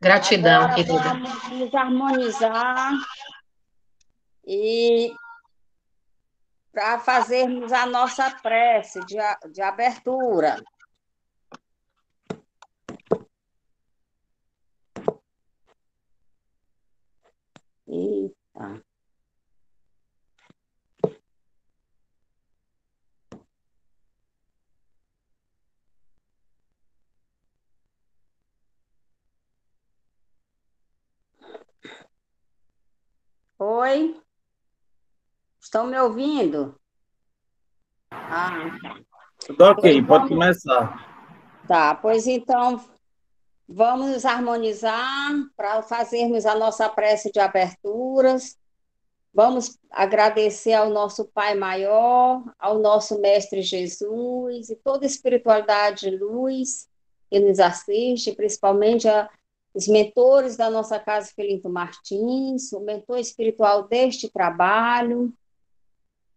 Gratidão, Agora querida. vamos nos harmonizar e para fazermos a nossa prece de abertura. Eita. Oi? Estão me ouvindo? Ah, Tudo pois ok, pode vamos, começar. tá, pois então vamos nos harmonizar para fazermos a nossa prece de aberturas. Vamos agradecer ao nosso Pai Maior, ao nosso Mestre Jesus e toda a espiritualidade de luz que nos assiste, principalmente os mentores da nossa casa, Felinto Martins, o mentor espiritual deste trabalho,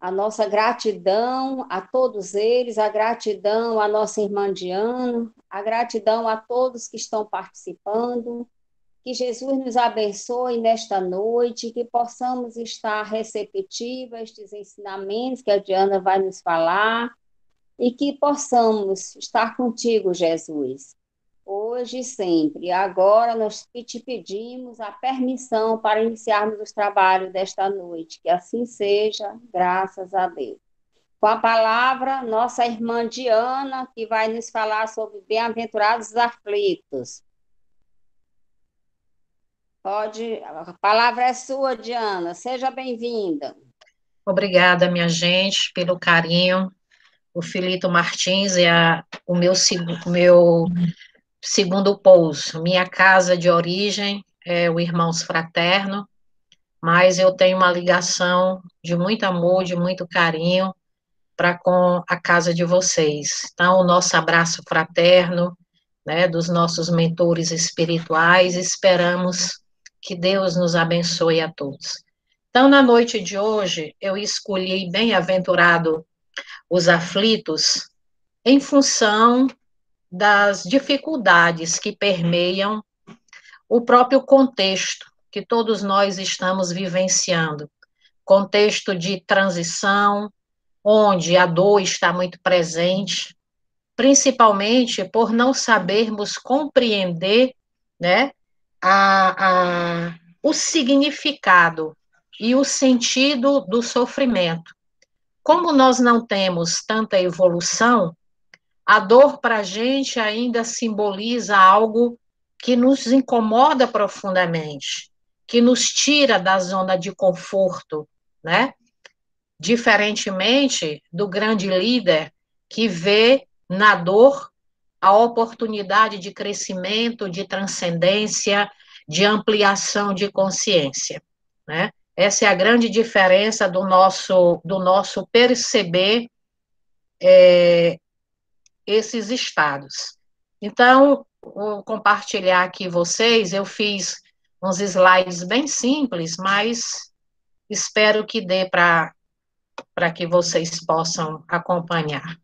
a nossa gratidão a todos eles, a gratidão à nossa irmã Diana, a gratidão a todos que estão participando. Que Jesus nos abençoe nesta noite, que possamos estar receptivos a estes ensinamentos que a Diana vai nos falar e que possamos estar contigo, Jesus, hoje e sempre. Agora nós te pedimos a permissão para iniciarmos os trabalhos desta noite. Que assim seja, graças a Deus. Com a palavra, nossa irmã Diana, que vai nos falar sobre bem-aventurados aflitos. Pode, a palavra é sua, Diana. Seja bem-vinda. Obrigada, minha gente, pelo carinho. O Filito Martins é o meu segundo pouso. Minha casa de origem é o Irmãos Fraterno, mas eu tenho uma ligação de muito amor, de muito carinho para com a casa de vocês. Então, o nosso abraço fraterno, né, dos nossos mentores espirituais, esperamos que Deus nos abençoe a todos. Então, na noite de hoje, eu escolhi Bem-aventurado os aflitos em função das dificuldades que permeiam o próprio contexto que todos nós estamos vivenciando, contexto de transição, onde a dor está muito presente, principalmente por não sabermos compreender, né, o significado e o sentido do sofrimento. Como nós não temos tanta evolução, a dor para a gente ainda simboliza algo que nos incomoda profundamente, que nos tira da zona de conforto, né? Diferentemente do grande líder que vê na dor a oportunidade de crescimento, de transcendência, de ampliação de consciência, né? Essa é a grande diferença do nosso perceber esses estados. Então, vou compartilhar aqui vocês, eu fiz uns slides bem simples, mas espero que dê para que vocês possam acompanhar.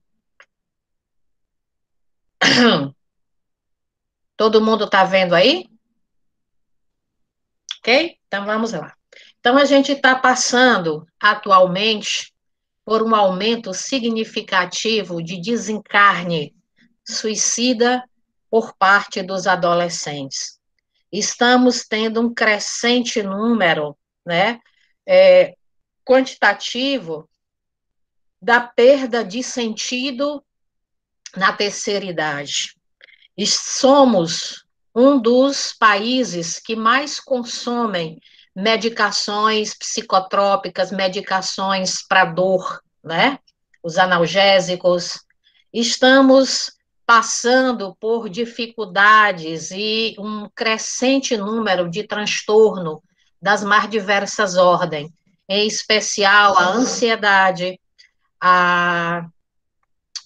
Todo mundo está vendo aí? Ok? Então vamos lá. Então a gente está passando atualmente por um aumento significativo de desencarne suicida por parte dos adolescentes. Estamos tendo um crescente número, né, quantitativo da perda de sentido na terceira idade. E somos um dos países que mais consomem medicações psicotrópicas, medicações para dor, né? Os analgésicos. Estamos passando por dificuldades e um crescente número de transtorno das mais diversas ordens, em especial a ansiedade, a,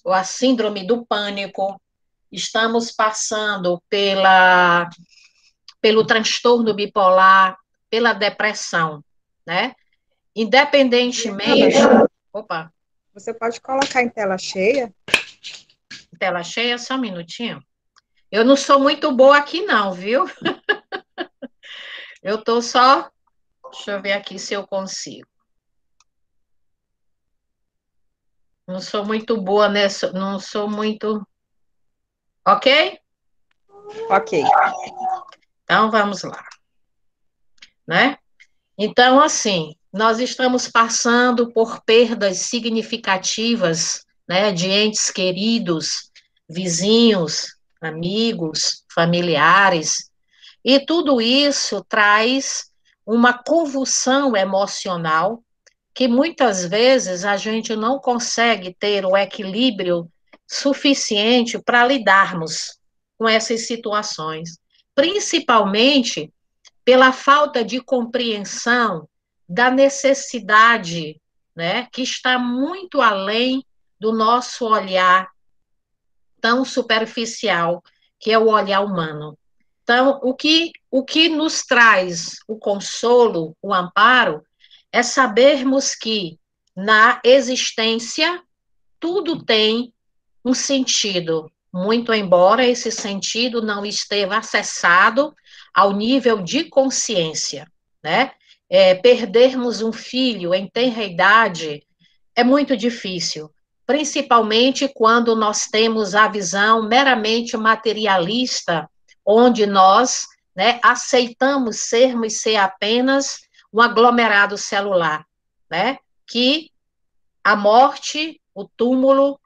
a síndrome do pânico. Estamos passando pelo transtorno bipolar, pela depressão, né? Independentemente. Opa, Você pode colocar em tela cheia? tela cheia, só um minutinho. Eu não sou muito boa aqui, não, viu? Eu tô só. Deixa eu ver aqui se eu consigo. Não sou muito boa nessa. Não sou muito. Ok? Ok. Então vamos lá, né? Então, assim, nós estamos passando por perdas significativas, né, de entes queridos, vizinhos, amigos, familiares, e tudo isso traz uma convulsão emocional que muitas vezes a gente não consegue ter o equilíbrio suficiente para lidarmos com essas situações, principalmente pela falta de compreensão da necessidade, né, que está muito além do nosso olhar tão superficial, que é o olhar humano. Então, o que nos traz o consolo, o amparo, é sabermos que na existência tudo tem um sentido, muito embora esse sentido não esteja acessado ao nível de consciência, né? Perdermos um filho em tenra idade é muito difícil, principalmente quando nós temos a visão meramente materialista, onde nós, né, aceitamos ser apenas um aglomerado celular, né? Que a morte, o túmulo,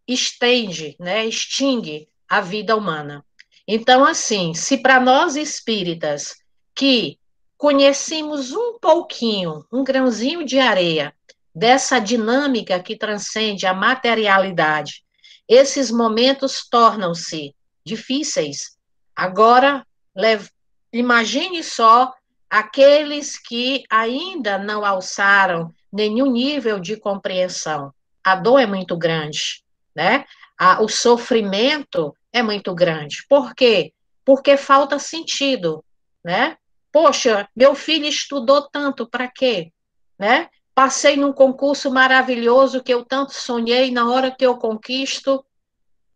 estende, né, extingue a vida humana. Então, assim, se para nós espíritas que conhecemos um pouquinho, um grãozinho de areia dessa dinâmica que transcende a materialidade, esses momentos tornam-se difíceis. Agora, imagine só aqueles que ainda não alçaram nenhum nível de compreensão. A dor é muito grande, né? O sofrimento é muito grande. Por quê? Porque falta sentido, né? Poxa, meu filho estudou tanto, para quê? Né? Passei num concurso maravilhoso que eu tanto sonhei, na hora que eu conquisto,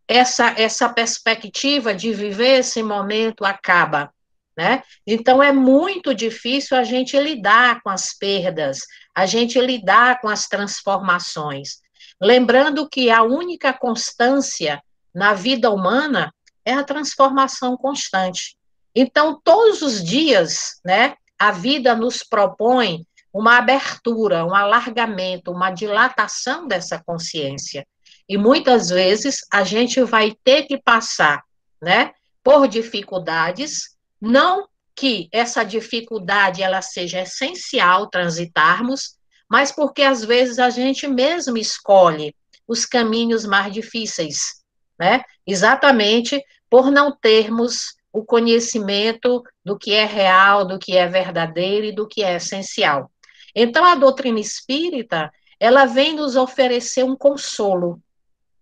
essa perspectiva de viver esse momento acaba, né? Então é muito difícil a gente lidar com as perdas, a gente lidar com as transformações. Lembrando que a única constância na vida humana é a transformação constante. Então, todos os dias, né, a vida nos propõe uma abertura, um alargamento, uma dilatação dessa consciência. E muitas vezes a gente vai ter que passar, né, por dificuldades, não que essa dificuldade ela seja essencial transitarmos, mas porque às vezes a gente mesmo escolhe os caminhos mais difíceis, né? Exatamente por não termos o conhecimento do que é real, do que é verdadeiro e do que é essencial. Então a doutrina espírita, ela vem nos oferecer um consolo.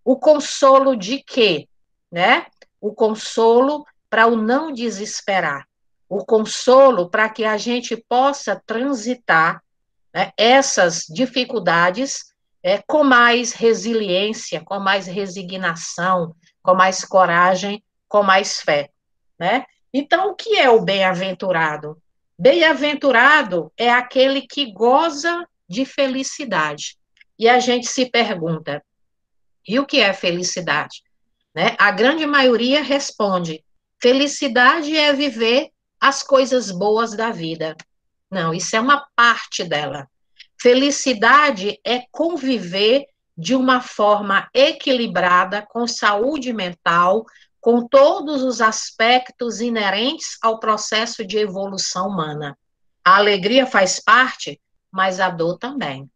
O consolo de quê? Né? O consolo para o não desesperar. O consolo para que a gente possa transitar, né, essas dificuldades com mais resiliência, com mais resignação, com mais coragem, com mais fé. Né? Então, o que é o bem-aventurado? Bem-aventurado é aquele que goza de felicidade. E a gente se pergunta, e o que é felicidade? Né? A grande maioria responde: felicidade é viver as coisas boas da vida. Não, isso é uma parte dela. Felicidade é conviver de uma forma equilibrada, com saúde mental, com todos os aspectos inerentes ao processo de evolução humana. A alegria faz parte, mas a dor também.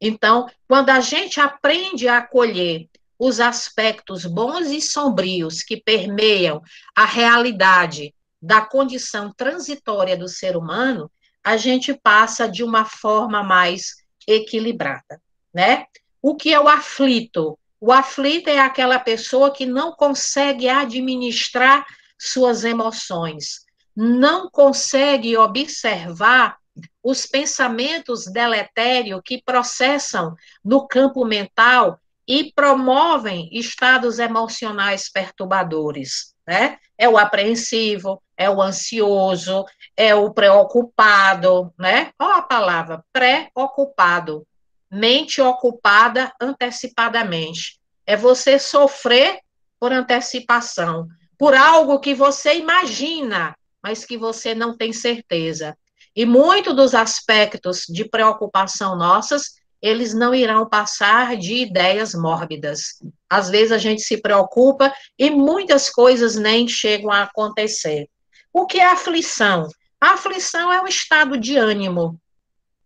Então, quando a gente aprende a acolher os aspectos bons e sombrios que permeiam a realidade da condição transitória do ser humano, a gente passa de uma forma mais equilibrada, né? O que é o aflito? O aflito é aquela pessoa que não consegue administrar suas emoções, não consegue observar os pensamentos deletérios que processam no campo mental e promovem estados emocionais perturbadores. né? É o apreensivo, é o ansioso, é o preocupado, né? Olha a palavra, preocupado. Mente ocupada antecipadamente. É você sofrer por antecipação, por algo que você imagina, mas que você não tem certeza. E muitos dos aspectos de preocupação nossas, eles não irão passar de ideias mórbidas. Às vezes a gente se preocupa e muitas coisas nem chegam a acontecer. O que é aflição? A aflição é um estado de ânimo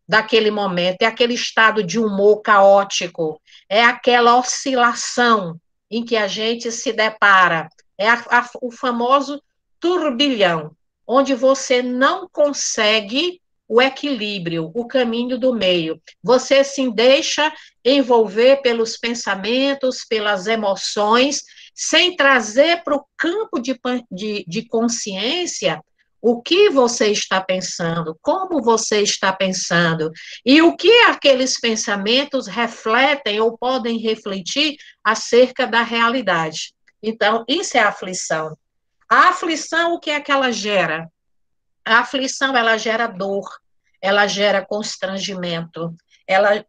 daquele momento, é aquele estado de humor caótico, é aquela oscilação em que a gente se depara, é o famoso turbilhão, onde você não consegue o equilíbrio, o caminho do meio. Você se deixa envolver pelos pensamentos, pelas emoções, sem trazer para o campo de consciência o que você está pensando, como você está pensando, e o que aqueles pensamentos refletem ou podem refletir acerca da realidade. Então, isso é aflição. A aflição, o que é que ela gera? A aflição, ela gera dor, ela gera constrangimento, ela,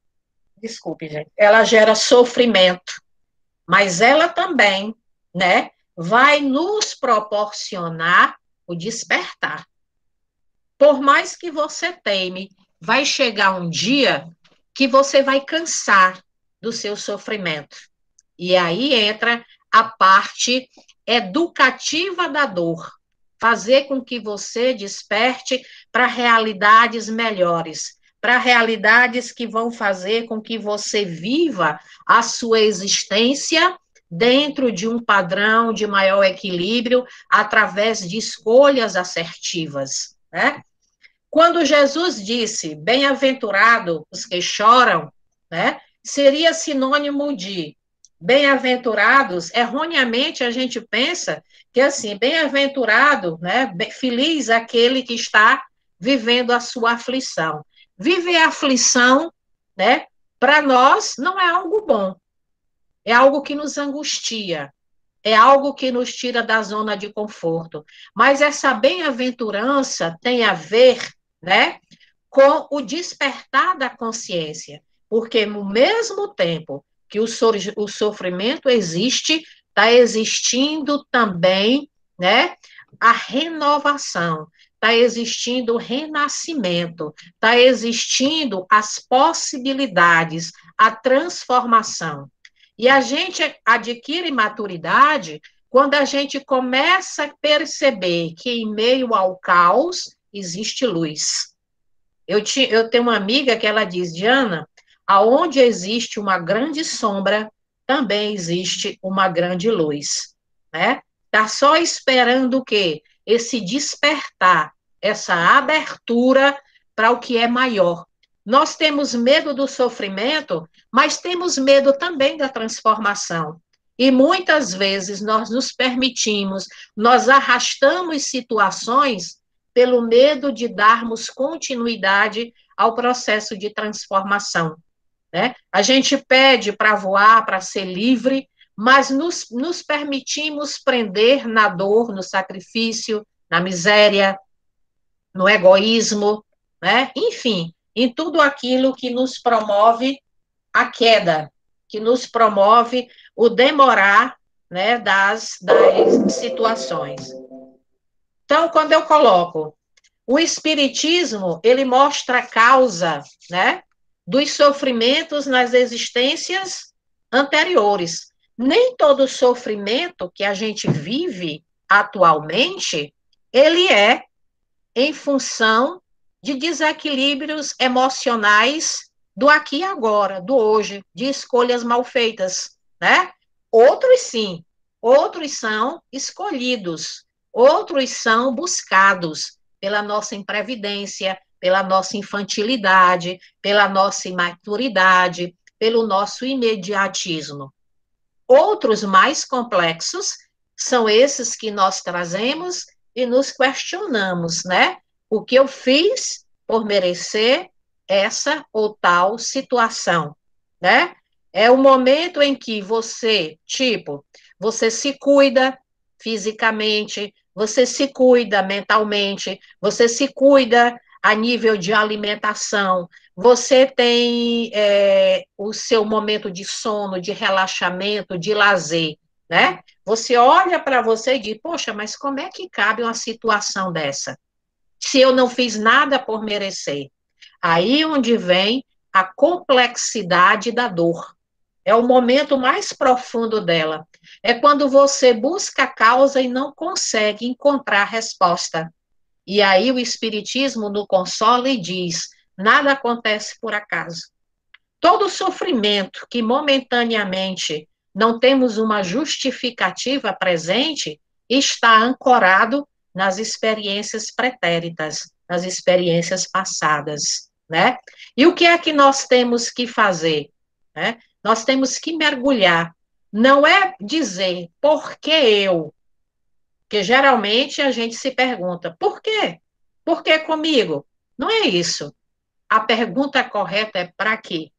desculpe, gente, ela gera sofrimento, mas ela também, né, vai nos proporcionar o despertar. Por mais que você teime, vai chegar um dia que você vai cansar do seu sofrimento. E aí entra a parte educativa da dor, fazer com que você desperte para realidades melhores, para realidades que vão fazer com que você viva a sua existência dentro de um padrão de maior equilíbrio, através de escolhas assertivas, né? Quando Jesus disse, bem-aventurado os que choram, né, seria sinônimo de bem-aventurados, erroneamente a gente pensa que assim, bem-aventurado, né, feliz aquele que está vivendo a sua aflição. Viver a aflição, né, para nós não é algo bom, é algo que nos angustia, é algo que nos tira da zona de conforto. Mas essa bem-aventurança tem a ver, né, com o despertar da consciência, porque no mesmo tempo que o sofrimento existe, está existindo também, né, a renovação, está existindo o renascimento, está existindo as possibilidades, a transformação. E a gente adquire maturidade quando a gente começa a perceber que em meio ao caos existe luz. Eu tenho uma amiga que ela diz, Diana, aonde existe uma grande sombra, também existe uma grande luz, né? Tá só esperando o quê? Esse despertar, essa abertura para o que é maior. Nós temos medo do sofrimento, mas temos medo também da transformação. E muitas vezes nós nos permitimos, nós arrastamos situações pelo medo de darmos continuidade ao processo de transformação, né? A gente pede para voar, para ser livre, mas nos permitimos prender na dor, no sacrifício, na miséria, no egoísmo, né? Enfim, em tudo aquilo que nos promove a queda, que nos promove o demorar, né, das situações. Então, quando eu coloco o espiritismo, ele mostra a causa, né, dos sofrimentos nas existências anteriores. Nem todo sofrimento que a gente vive atualmente, ele é em função de desequilíbrios emocionais do aqui e agora, do hoje, de escolhas mal feitas, né? Outros sim, outros são escolhidos, outros são buscados pela nossa imprevidência, pela nossa infantilidade, pela nossa imaturidade, pelo nosso imediatismo. Outros mais complexos são esses que nós trazemos e nos questionamos, né? O que eu fiz por merecer essa ou tal situação, né? É o momento em que você, tipo, você se cuida fisicamente, você se cuida mentalmente, você se cuida a nível de alimentação, você tem o seu momento de sono, de relaxamento, de lazer, né? Você olha para você e diz, poxa, mas como é que cabe uma situação dessa? Se eu não fiz nada por merecer. Aí onde vem a complexidade da dor. É o momento mais profundo dela. É quando você busca a causa e não consegue encontrar a resposta. E aí o Espiritismo no consola e diz: nada acontece por acaso. Todo sofrimento que momentaneamente não temos uma justificativa presente está ancorado nas experiências pretéritas, nas experiências passadas, né? E o que é que nós temos que fazer, né? Nós temos que mergulhar. Não é dizer por que eu, porque geralmente a gente se pergunta, por quê? Por que comigo? Não é isso. A pergunta correta é para quê?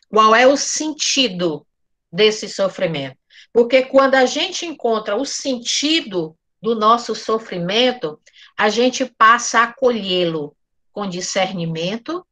Qual é o sentido desse sofrimento? Porque quando a gente encontra o sentido do nosso sofrimento, a gente passa a acolhê-lo com discernimento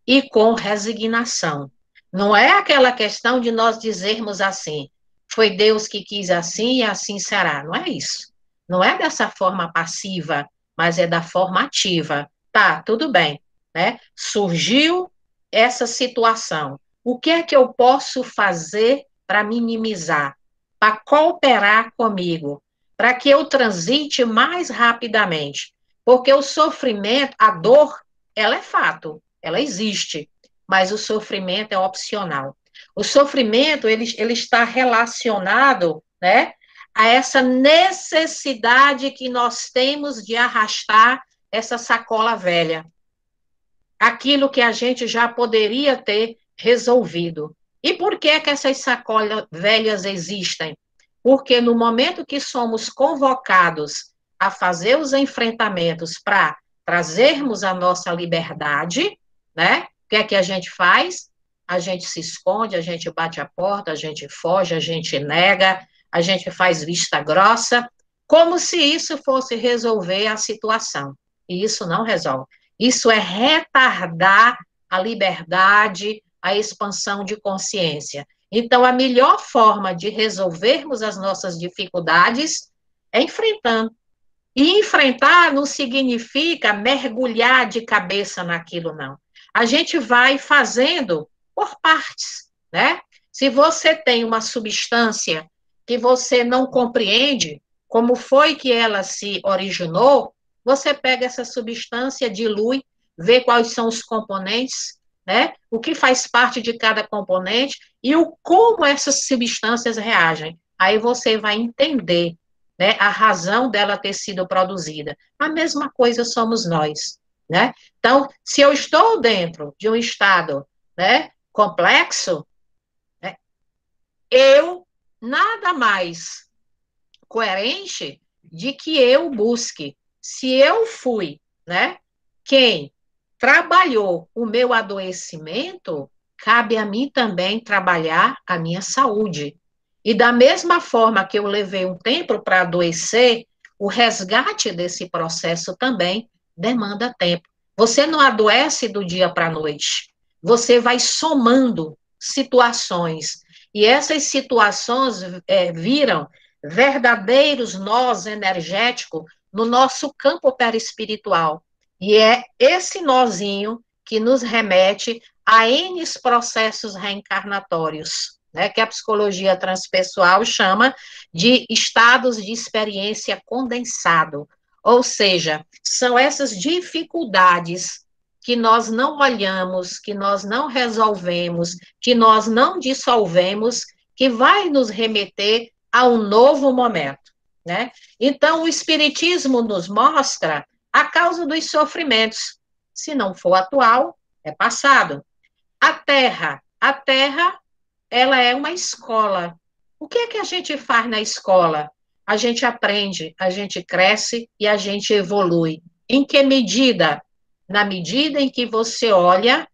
e com resignação. Não é aquela questão de nós dizermos assim, foi Deus que quis assim e assim será. Não é isso. Não é dessa forma passiva, mas é da forma ativa. Tá, tudo bem, né? Surgiu essa situação. O que é que eu posso fazer para minimizar, para cooperar comigo, para que eu transite mais rapidamente? Porque o sofrimento, a dor, ela é fato, ela existe, mas o sofrimento é opcional. O sofrimento, ele está relacionado, né, a essa necessidade que nós temos de arrastar essa sacola velha. Aquilo que a gente já poderia ter resolvido. E por que é que essas sacolas velhas existem? Porque no momento que somos convocados a fazer os enfrentamentos para trazermos a nossa liberdade, né? O que é que a gente faz? A gente se esconde, a gente bate a porta, a gente foge, a gente nega, a gente faz vista grossa, como se isso fosse resolver a situação. E isso não resolve. Isso é retardar a liberdade, a expansão de consciência. Então, a melhor forma de resolvermos as nossas dificuldades é enfrentando. E enfrentar não significa mergulhar de cabeça naquilo, não. A gente vai fazendo por partes, né? Se você tem uma substância que você não compreende como foi que ela se originou, você pega essa substância, dilui, vê quais são os componentes, né? O que faz parte de cada componente e o como essas substâncias reagem. Aí você vai entender, né, a razão dela ter sido produzida. A mesma coisa somos nós, né? Então, se eu estou dentro de um estado, né, complexo, né, eu nada mais coerente de que eu busque. Se eu fui, né, quem trabalhou o meu adoecimento, cabe a mim também trabalhar a minha saúde. E da mesma forma que eu levei um tempo para adoecer, o resgate desse processo também demanda tempo. Você não adoece do dia para a noite. Você vai somando situações. E essas situações viram verdadeiros nós energéticos no nosso campo perispiritual. E é esse nozinho que nos remete a N processos reencarnatórios, né, que a psicologia transpessoal chama de estados de experiência condensado. Ou seja, são essas dificuldades que nós não olhamos, que nós não resolvemos, que nós não dissolvemos, que vai nos remeter a um novo momento, né? Então, o Espiritismo nos mostra a causa dos sofrimentos. Se não for atual, é passado. A Terra, ela é uma escola. O que é que a gente faz na escola? A gente aprende, a gente cresce e a gente evolui. Em que medida? Na medida em que você olha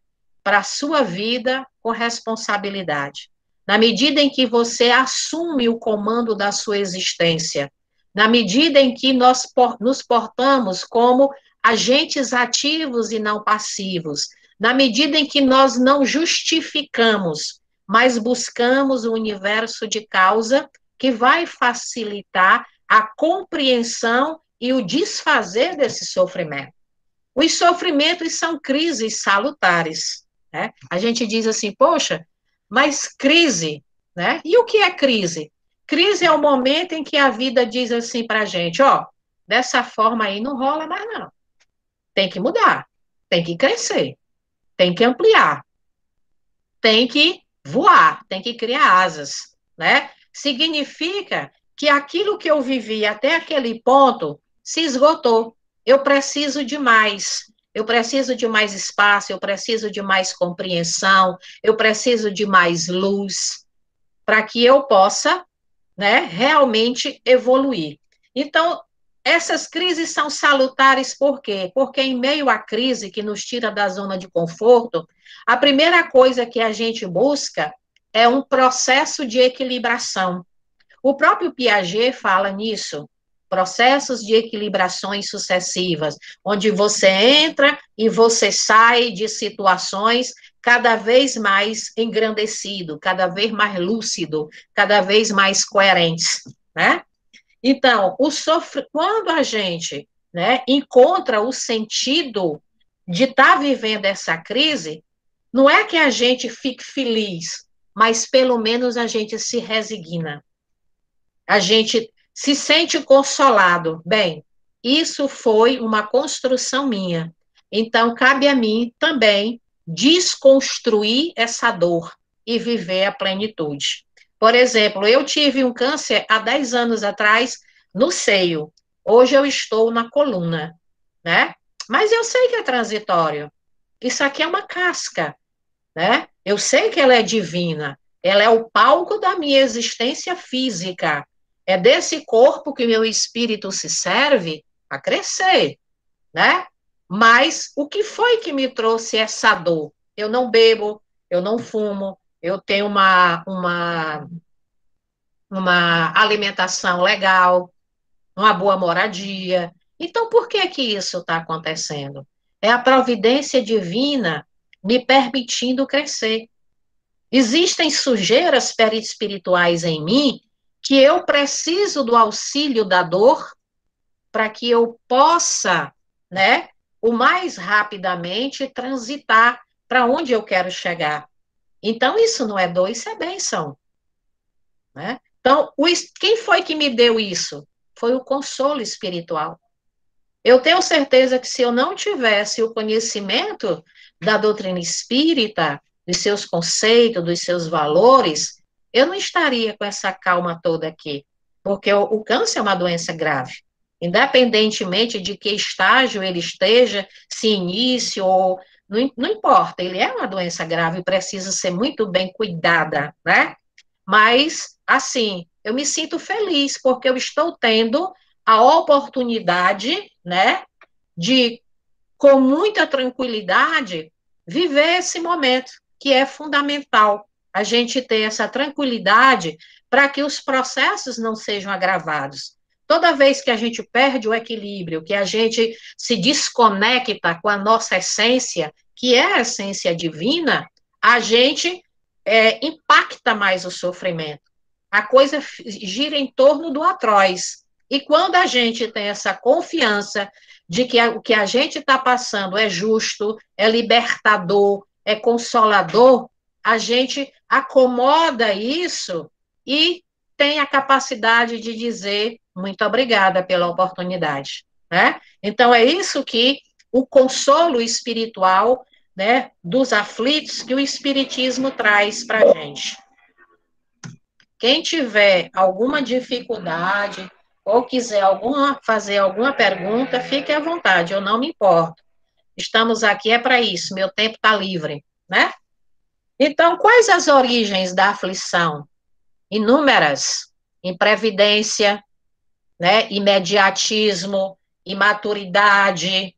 para a sua vida com responsabilidade. na medida em que você assume o comando da sua existência, na medida em que nós nos portamos como agentes ativos e não passivos, na medida em que nós não justificamos, mas buscamos o universo de causa que vai facilitar a compreensão e o desfazer desse sofrimento. Os sofrimentos são crises salutares, né? A gente diz assim, poxa, mas crise, né? E o que é crise? Crise é o momento em que a vida diz assim para a gente, ó, dessa forma aí não rola mais não. Tem que mudar, tem que crescer, tem que ampliar, tem que voar, tem que criar asas, né? Significa que aquilo que eu vivi até aquele ponto se esgotou. Eu preciso de mais. Eu preciso de mais espaço, eu preciso de mais compreensão, eu preciso de mais luz para que eu possa, né, realmente evoluir. Então, essas crises são salutares por quê? Porque em meio à crise que nos tira da zona de conforto, a primeira coisa que a gente busca é um processo de equilibração. O próprio Piaget fala nisso, processos de equilibrações sucessivas, onde você entra e você sai de situações cada vez mais engrandecido, cada vez mais lúcido, cada vez mais coerentes, né? Então, quando a gente, né, encontra o sentido de estar vivendo essa crise, não é que a gente fique feliz, mas pelo menos a gente se resigna. A gente se sente consolado. Bem, isso foi uma construção minha. Então, cabe a mim também desconstruir essa dor e viver a plenitude. Por exemplo, eu tive um câncer há 10 anos atrás no seio. Hoje eu estou na coluna, né? Mas eu sei que é transitório. Isso aqui é uma casca, né? Eu sei que ela é divina. Ela é o palco da minha existência física. É desse corpo que meu espírito se serve a crescer, né? Mas o que foi que me trouxe essa dor? Eu não bebo, eu não fumo, eu tenho uma alimentação legal, uma boa moradia. Então, por que que isso está acontecendo? É a providência divina me permitindo crescer. Existem sujeiras perispirituais em mim que eu preciso do auxílio da dor para que eu possa, né, o mais rapidamente transitar para onde eu quero chegar. Então, isso não é dor, isso é bênção, né? Então, quem foi que me deu isso? Foi o consolo espiritual. Eu tenho certeza que se eu não tivesse o conhecimento da doutrina espírita, dos seus conceitos, dos seus valores, eu não estaria com essa calma toda aqui. Porque o câncer é uma doença grave. Independentemente de que estágio ele esteja, se início ou. Não importa, ele é uma doença grave e precisa ser muito bem cuidada, né? Mas, assim, eu me sinto feliz porque eu estou tendo a oportunidade, né, de, com muita tranquilidade, viver esse momento, que é fundamental. A gente ter essa tranquilidade para que os processos não sejam agravados. Toda vez que a gente perde o equilíbrio, que a gente se desconecta com a nossa essência, que é a essência divina, a gente impacta mais o sofrimento. A coisa gira em torno do atroz. E quando a gente tem essa confiança de que o que a gente está passando é justo, é libertador, é consolador, a gente acomoda isso e tem a capacidade de dizer muito obrigada pela oportunidade, né? Então é isso que o consolo espiritual, né, dos aflitos que o espiritismo traz para a gente. Quem tiver alguma dificuldade ou quiser fazer alguma pergunta, fique à vontade, eu não me importo. Estamos aqui é para isso, meu tempo está livre, né? Então, quais as origens da aflição? Inúmeras. Imprevidência, né? Imediatismo, imaturidade,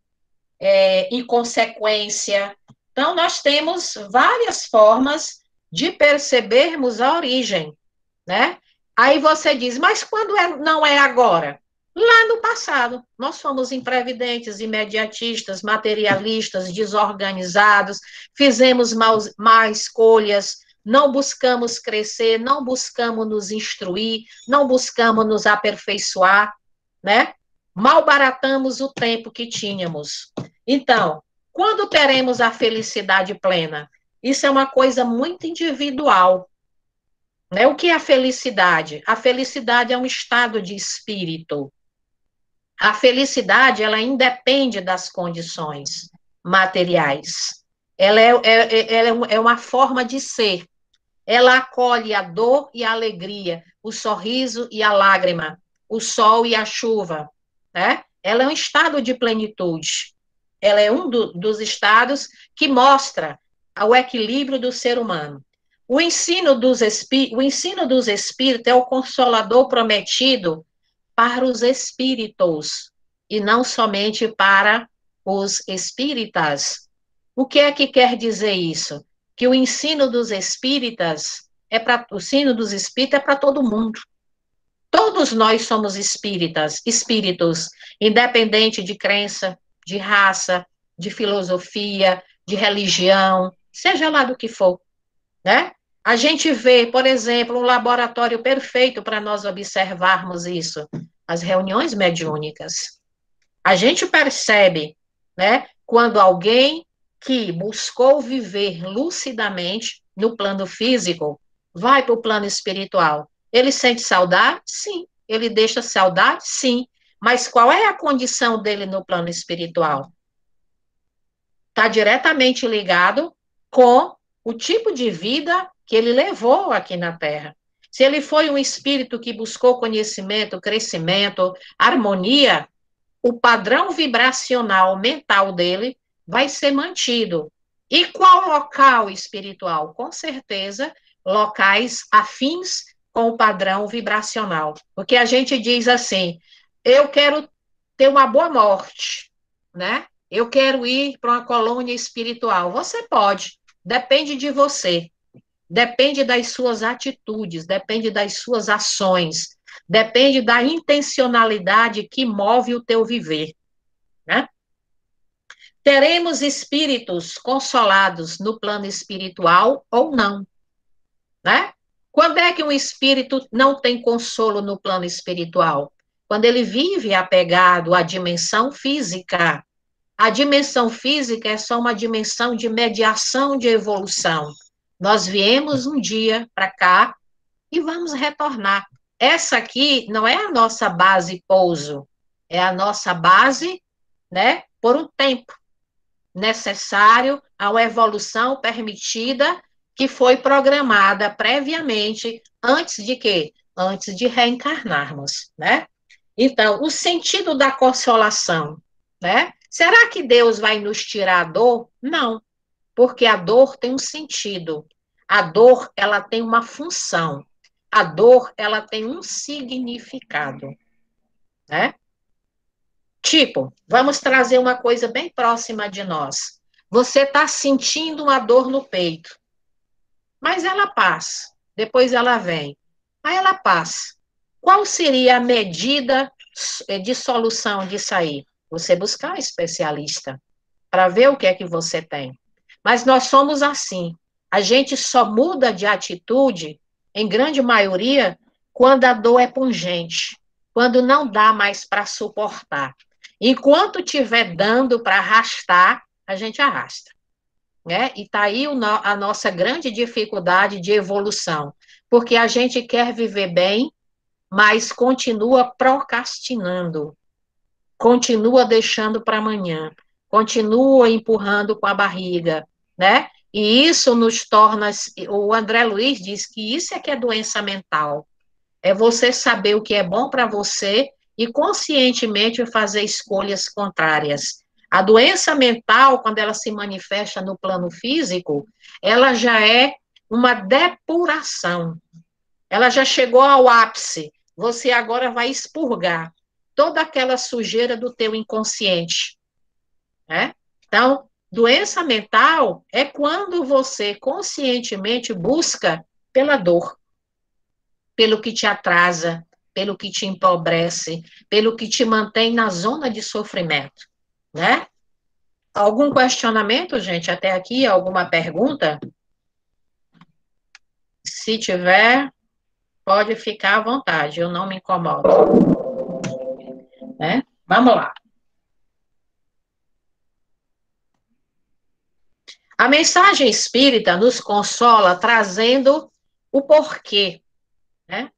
inconsequência. Então, nós temos várias formas de percebermos a origem, né? Aí você diz, mas quando não é agora? Lá no passado, nós fomos imprevidentes, imediatistas, materialistas, desorganizados, fizemos má escolhas, não buscamos crescer, não buscamos nos instruir, não buscamos nos aperfeiçoar, né? Malbaratamos o tempo que tínhamos. Então, quando teremos a felicidade plena? Isso é uma coisa muito individual, né? O que é a felicidade? A felicidade é um estado de espírito. A felicidade, ela independe das condições materiais. Ela é uma forma de ser. Ela acolhe a dor e a alegria, o sorriso e a lágrima, o sol e a chuva, né? Ela é um estado de plenitude. Ela é dos estados que mostra o equilíbrio do ser humano. O ensino dos espíritos é o consolador prometido para os espíritos e não somente para os espíritas. O que é que quer dizer isso? Que o ensino dos espíritas o ensino dos espíritos é para todo mundo. Todos nós somos espíritos, independente de crença, de raça, de filosofia, de religião, seja lá do que for, né? A gente vê, por exemplo, um laboratório perfeito para nós observarmos isso, as reuniões mediúnicas. A gente percebe, né, quando alguém que buscou viver lucidamente no plano físico vai para o plano espiritual. Ele sente saudade? Sim. Ele deixa saudade? Sim. Mas qual é a condição dele no plano espiritual? Está diretamente ligado com o tipo de vida que ele levou aqui na Terra. Se ele foi um espírito que buscou conhecimento, crescimento, harmonia, o padrão vibracional mental dele vai ser mantido. E qual local espiritual? Com certeza, locais afins com o padrão vibracional. Porque a gente diz assim: eu quero ter uma boa morte, né? Eu quero ir para uma colônia espiritual. Você pode, depende de você. Depende das suas atitudes, depende das suas ações, depende da intencionalidade que move o teu viver, né? Teremos espíritos consolados no plano espiritual ou não, né? Quando é que um espírito não tem consolo no plano espiritual? Quando ele vive apegado à dimensão física. A dimensão física é só uma dimensão de mediação de evolução. Nós viemos um dia para cá e vamos retornar. Essa aqui não é a nossa base pouso, é a nossa base, né, por um tempo necessário a uma evolução permitida que foi programada previamente antes de quê? Antes de reencarnarmos, né? Então, o sentido da consolação, né? Será que Deus vai nos tirar a dor? Não, porque a dor tem um sentido. A dor, ela tem uma função. A dor, ela tem um significado, né? Tipo, vamos trazer uma coisa bem próxima de nós. Você está sentindo uma dor no peito, mas ela passa, depois ela vem, aí ela passa. Qual seria a medida de solução disso aí? Você buscar um especialista para ver o que é que você tem. Mas nós somos assim. A gente só muda de atitude, em grande maioria, quando a dor é pungente, quando não dá mais para suportar. Enquanto estiver dando para arrastar, a gente arrasta, né? E está aí a nossa grande dificuldade de evolução, porque a gente quer viver bem, mas continua procrastinando, continua deixando para amanhã, continua empurrando com a barriga, né? E isso nos torna, o André Luiz diz que isso é que é doença mental, é você saber o que é bom para você e conscientemente fazer escolhas contrárias. A doença mental, quando ela se manifesta no plano físico, ela já é uma depuração. Ela já chegou ao ápice. Você agora vai expurgar toda aquela sujeira do teu inconsciente, né? Então, Doença mental é quando você conscientemente busca pela dor, pelo que te atrasa, pelo que te empobrece, pelo que te mantém na zona de sofrimento, né? Algum questionamento, gente, até aqui? Alguma pergunta? Se tiver, pode ficar à vontade, eu não me incomodo, né? Vamos lá. A mensagem espírita nos consola trazendo o porquê, né?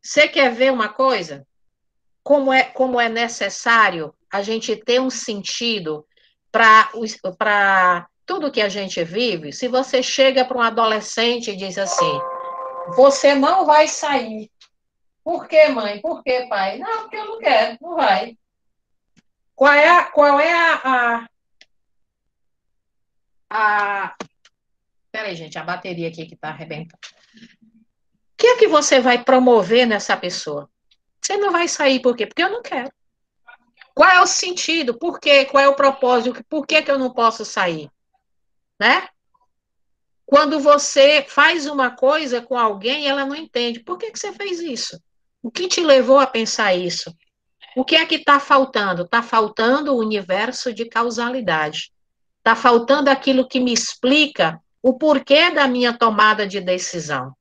Você quer ver uma coisa? Como é necessário a gente ter um sentido para tudo que a gente vive? Se você chega para um adolescente e diz assim, você não vai sair. Por quê, mãe? Por quê, pai? Não, porque eu não quero, não vai. Qual é a... Peraí, gente, a bateria aqui que está arrebentando. O que é que você vai promover nessa pessoa? Você não vai sair, por quê? Porque eu não quero. Qual é o sentido? Por quê? Qual é o propósito? Por que que eu não posso sair? Né? Quando você faz uma coisa com alguém, ela não entende. Por que que você fez isso? O que te levou a pensar isso? O que é que está faltando? Está faltando o universo de causalidade. Está faltando aquilo que me explica o porquê da minha tomada de decisão,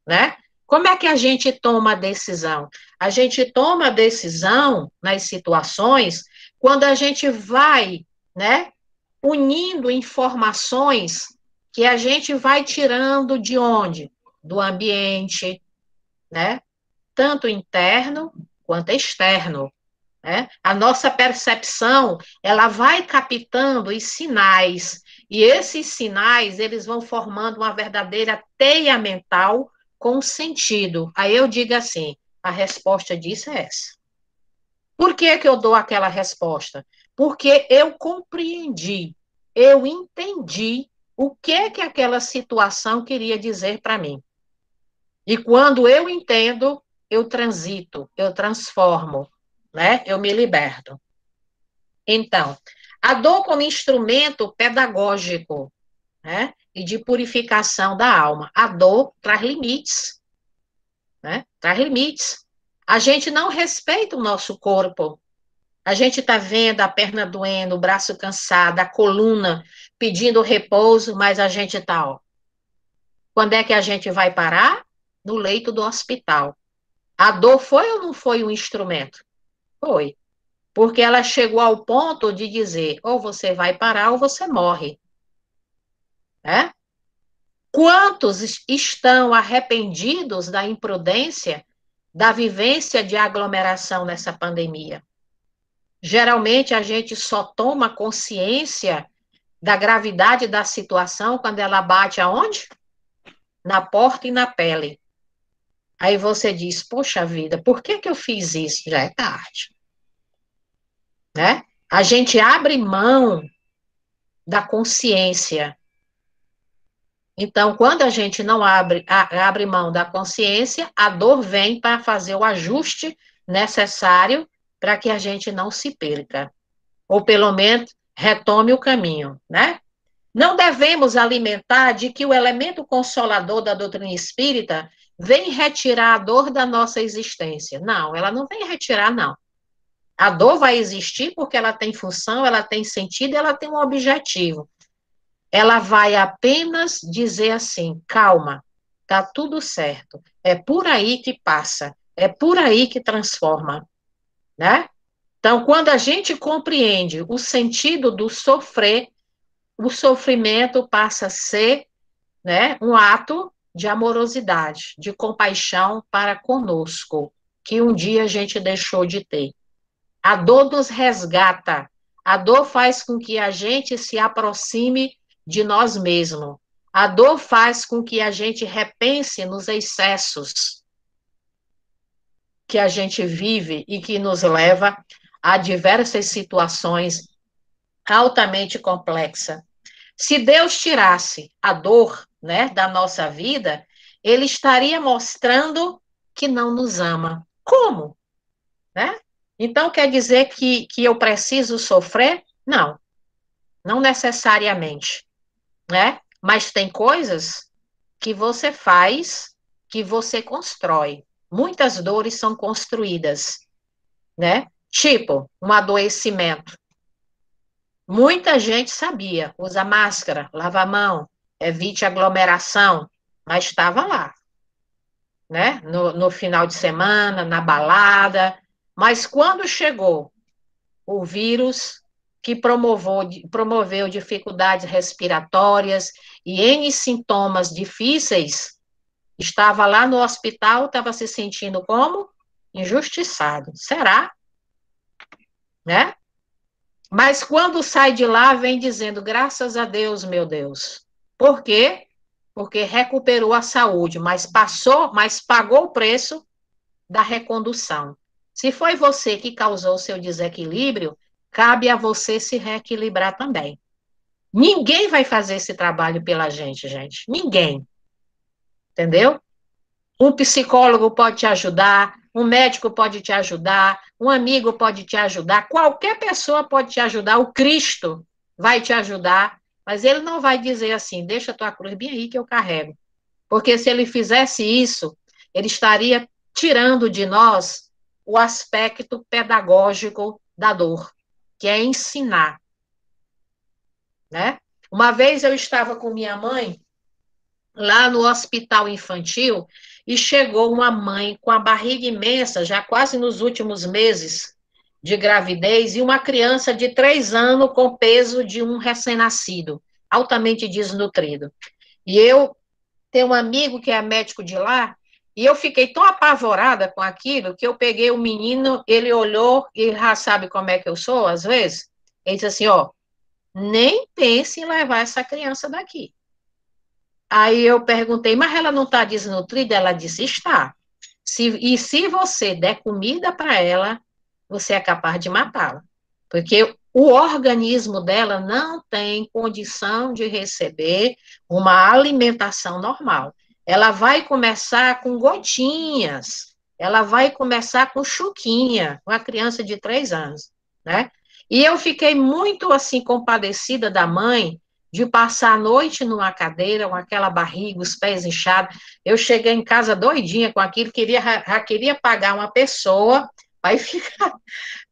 né? Como é que a gente toma a decisão? A gente toma a decisão nas situações quando a gente vai, né, unindo informações que a gente vai tirando de onde? Do ambiente, né? Tanto interno quanto externo, né? A nossa percepção, ela vai captando os sinais, e esses sinais, eles vão formando uma verdadeira teia mental com sentido. Aí eu digo assim, a resposta disso é essa. Por que que eu dou aquela resposta? Porque eu compreendi, eu entendi o que aquela situação queria dizer para mim. E quando eu entendo, eu transito, eu transformo, né? Eu me liberto. Então, a dor como instrumento pedagógico, né? E de purificação da alma. A dor traz limites, né? Traz limites. A gente não respeita o nosso corpo. A gente está vendo a perna doendo, o braço cansado, a coluna pedindo repouso, mas a gente está, ó. Quando é que a gente vai parar? No leito do hospital. A dor foi ou não foi um instrumento? Foi. Porque ela chegou ao ponto de dizer, ou você vai parar ou você morre. Né? Quantos estão arrependidos da imprudência, da vivência de aglomeração nessa pandemia? Geralmente a gente só toma consciência da gravidade da situação quando ela bate aonde? Na porta e na pele. Aí você diz, poxa vida, por que que eu fiz isso? Já é tarde. Né? A gente abre mão da consciência. Então, quando a gente não abre mão da consciência, a dor vem para fazer o ajuste necessário para que a gente não se perca, ou pelo menos retome o caminho, né? Não devemos alimentar de que o elemento consolador da doutrina espírita vem retirar a dor da nossa existência. Não, ela não vem retirar, não. A dor vai existir porque ela tem função, ela tem sentido, ela tem um objetivo. Ela vai apenas dizer assim: calma, tá tudo certo. É por aí que passa, é por aí que transforma, né? Então, quando a gente compreende o sentido do sofrer, o sofrimento passa a ser, né, um ato de amorosidade, de compaixão para conosco, que um dia a gente deixou de ter. A dor nos resgata, a dor faz com que a gente se aproxime de nós mesmos. A dor faz com que a gente repense nos excessos que a gente vive e que nos leva a diversas situações altamente complexas. Se Deus tirasse a dor, né, da nossa vida, ele estaria mostrando que não nos ama. Como? Né? Então, quer dizer que eu preciso sofrer? Não, não necessariamente, né? Mas tem coisas que você faz, que você constrói. Muitas dores são construídas, né? Tipo, um adoecimento. Muita gente sabia, usa máscara, lava a mão, evite aglomeração, mas estava lá, né? No final de semana, na balada. Mas quando chegou o vírus que promoveu dificuldades respiratórias e N sintomas difíceis, estava lá no hospital, estava se sentindo como? Injustiçado. Será? Né? Mas quando sai de lá, vem dizendo, graças a Deus, meu Deus. Por quê? Porque recuperou a saúde, mas pagou o preço da recondução. Se foi você que causou o seu desequilíbrio, cabe a você se reequilibrar também. Ninguém vai fazer esse trabalho pela gente. Ninguém. Entendeu? Um psicólogo pode te ajudar, um médico pode te ajudar, um amigo pode te ajudar, qualquer pessoa pode te ajudar, o Cristo vai te ajudar, mas ele não vai dizer assim, deixa a tua cruz bem aí que eu carrego. Porque se ele fizesse isso, ele estaria tirando de nós o aspecto pedagógico da dor, que é ensinar, né? Uma vez eu estava com minha mãe lá no hospital infantil e chegou uma mãe com a barriga imensa, já quase nos últimos meses de gravidez, e uma criança de 3 anos com peso de um recém-nascido, altamente desnutrido. E eu tenho um amigo que é médico de lá, e eu fiquei tão apavorada com aquilo que eu peguei o menino, ele olhou, e já sabe como é que eu sou, às vezes, ele disse assim, ó, nem pense em levar essa criança daqui. Aí eu perguntei, mas ela não está desnutrida? Ela disse, está. E se você der comida para ela, você é capaz de matá-la. Porque o organismo dela não tem condição de receber uma alimentação normal. Ela vai começar com gotinhas, ela vai começar com chuquinha, uma criança de 3 anos, né? E eu fiquei muito, assim, compadecida da mãe, de passar a noite numa cadeira, com aquela barriga, os pés inchados. Eu cheguei em casa doidinha com aquilo, já queria pagar uma pessoa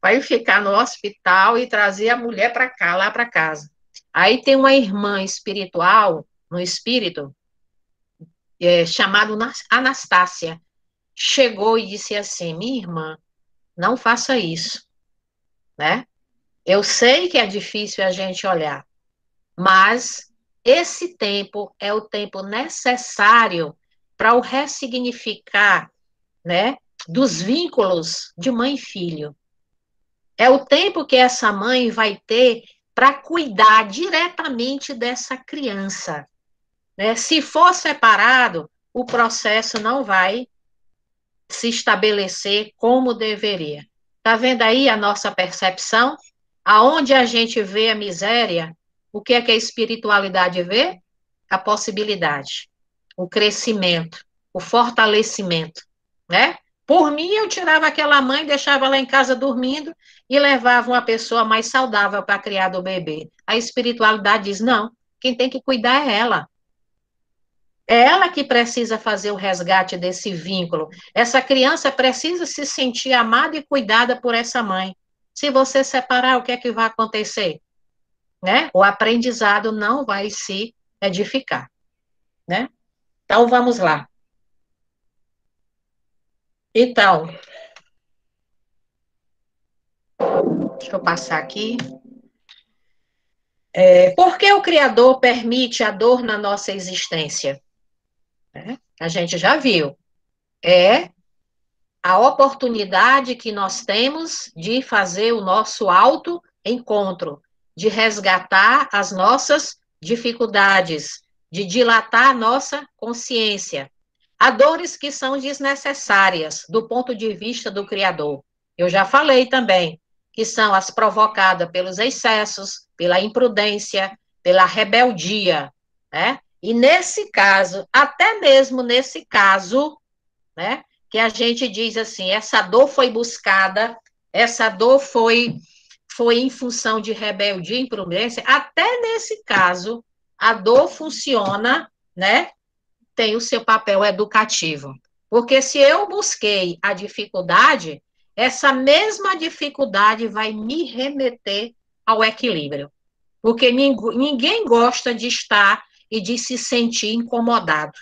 para ficar no hospital e trazer a mulher para cá, lá para casa. Aí tem uma irmã espiritual, no espírito, chamada Anastácia, chegou e disse assim, minha irmã, não faça isso, né? Eu sei que é difícil a gente olhar, mas esse tempo é o tempo necessário para o ressignificar, né, dos vínculos de mãe e filho. É o tempo que essa mãe vai ter para cuidar diretamente dessa criança, né? Se for separado, o processo não vai se estabelecer como deveria. Está vendo aí a nossa percepção? Aonde a gente vê a miséria, o que é que a espiritualidade vê? A possibilidade, o crescimento, o fortalecimento, né? Por mim, eu tirava aquela mãe, deixava ela em casa dormindo e levava uma pessoa mais saudável para criar do bebê. A espiritualidade diz: não, quem tem que cuidar é ela. É ela que precisa fazer o resgate desse vínculo. Essa criança precisa se sentir amada e cuidada por essa mãe. Se você separar, o que é que vai acontecer? Né? O aprendizado não vai se edificar, né? Então, vamos lá. Então, deixa eu passar aqui. Por que o Criador permite a dor na nossa existência? A gente já viu. É a oportunidade que nós temos de fazer o nosso autoencontro, de resgatar as nossas dificuldades, de dilatar a nossa consciência. Há dores que são desnecessárias do ponto de vista do Criador. Eu já falei também, que são as provocadas pelos excessos, pela imprudência, pela rebeldia, né? E nesse caso, até mesmo nesse caso, né, que a gente diz assim, essa dor foi buscada, essa dor foi em função de rebeldia e imprudência, até nesse caso, a dor funciona, né? Tem o seu papel educativo. Porque se eu busquei a dificuldade, essa mesma dificuldade vai me remeter ao equilíbrio. Porque ninguém gosta de estar e de se sentir incomodado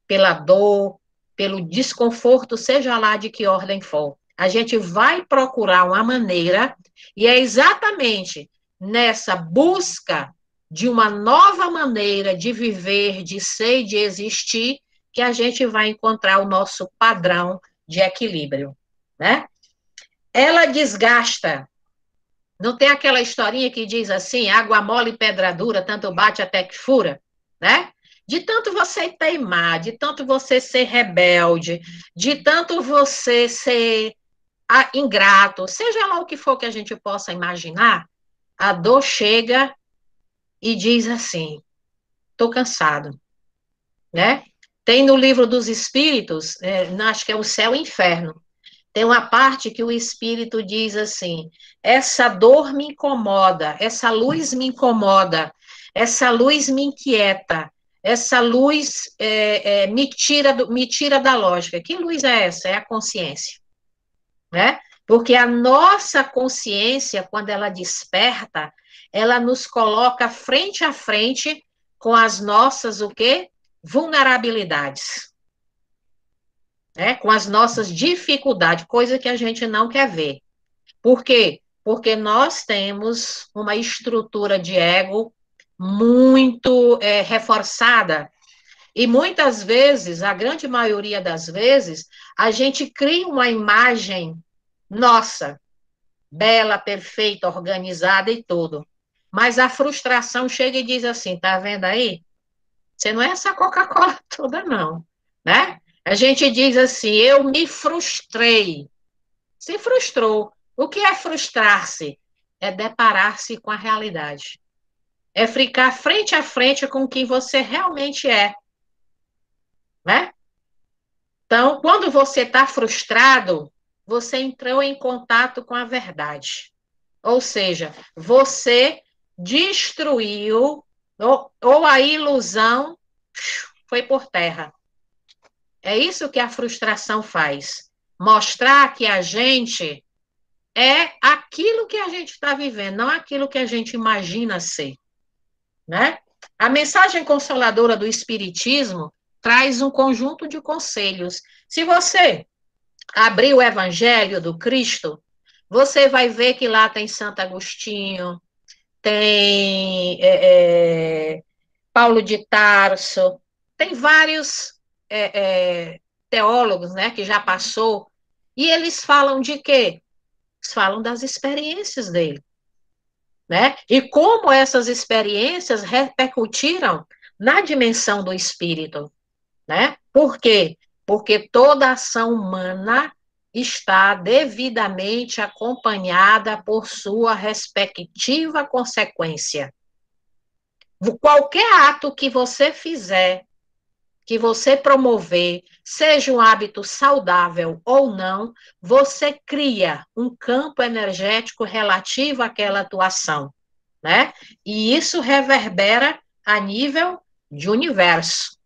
pela dor, pelo desconforto, seja lá de que ordem for. A gente vai procurar uma maneira, e é exatamente nessa busca de uma nova maneira de viver, de ser e de existir, que a gente vai encontrar o nosso padrão de equilíbrio, né? Ela desgasta. Não tem aquela historinha que diz assim, água mole e pedra dura, tanto bate até que fura, né? De tanto você teimar, de tanto você ser rebelde, de tanto você ser ingrato, seja lá o que for que a gente possa imaginar, a dor chega e diz assim, estou cansado, né? Tem no livro dos Espíritos, acho que é o Céu e o Inferno, tem uma parte que o Espírito diz assim, essa dor me incomoda, essa luz me incomoda, essa luz me inquieta, essa luz me tira da lógica. Que luz é essa? É a consciência, né? Porque a nossa consciência, quando ela desperta, ela nos coloca frente a frente com as nossas, o quê? Vulnerabilidades, né? Com as nossas dificuldades, coisa que a gente não quer ver. Por quê? Porque nós temos uma estrutura de ego muito reforçada. E muitas vezes, a grande maioria das vezes, a gente cria uma imagem nossa, bela, perfeita, organizada e tudo. Mas a frustração chega e diz assim, tá vendo aí? Você não é essa Coca-Cola toda, não, né? A gente diz assim, eu me frustrei. Se frustrou. O que é frustrar-se? É deparar-se com a realidade. É ficar frente a frente com quem você realmente é, né? Então, quando você está frustrado, você entrou em contato com a verdade. Ou seja, você destruiu, ou a ilusão foi por terra. É isso que a frustração faz. Mostrar que a gente é aquilo que a gente está vivendo, não aquilo que a gente imagina ser, né? A mensagem consoladora do Espiritismo traz um conjunto de conselhos. Se você abrir o Evangelho do Cristo, você vai ver que lá tem Santo Agostinho, tem Paulo de Tarso, tem vários teólogos, né, que já passou, e eles falam de quê? Eles falam das experiências dele, né? E como essas experiências repercutiram na dimensão do espírito, né? Por quê? Porque toda ação humana está devidamente acompanhada por sua respectiva consequência. Qualquer ato que você fizer, que você promover, seja um hábito saudável ou não, você cria um campo energético relativo àquela atuação, né? E isso reverbera a nível de universo.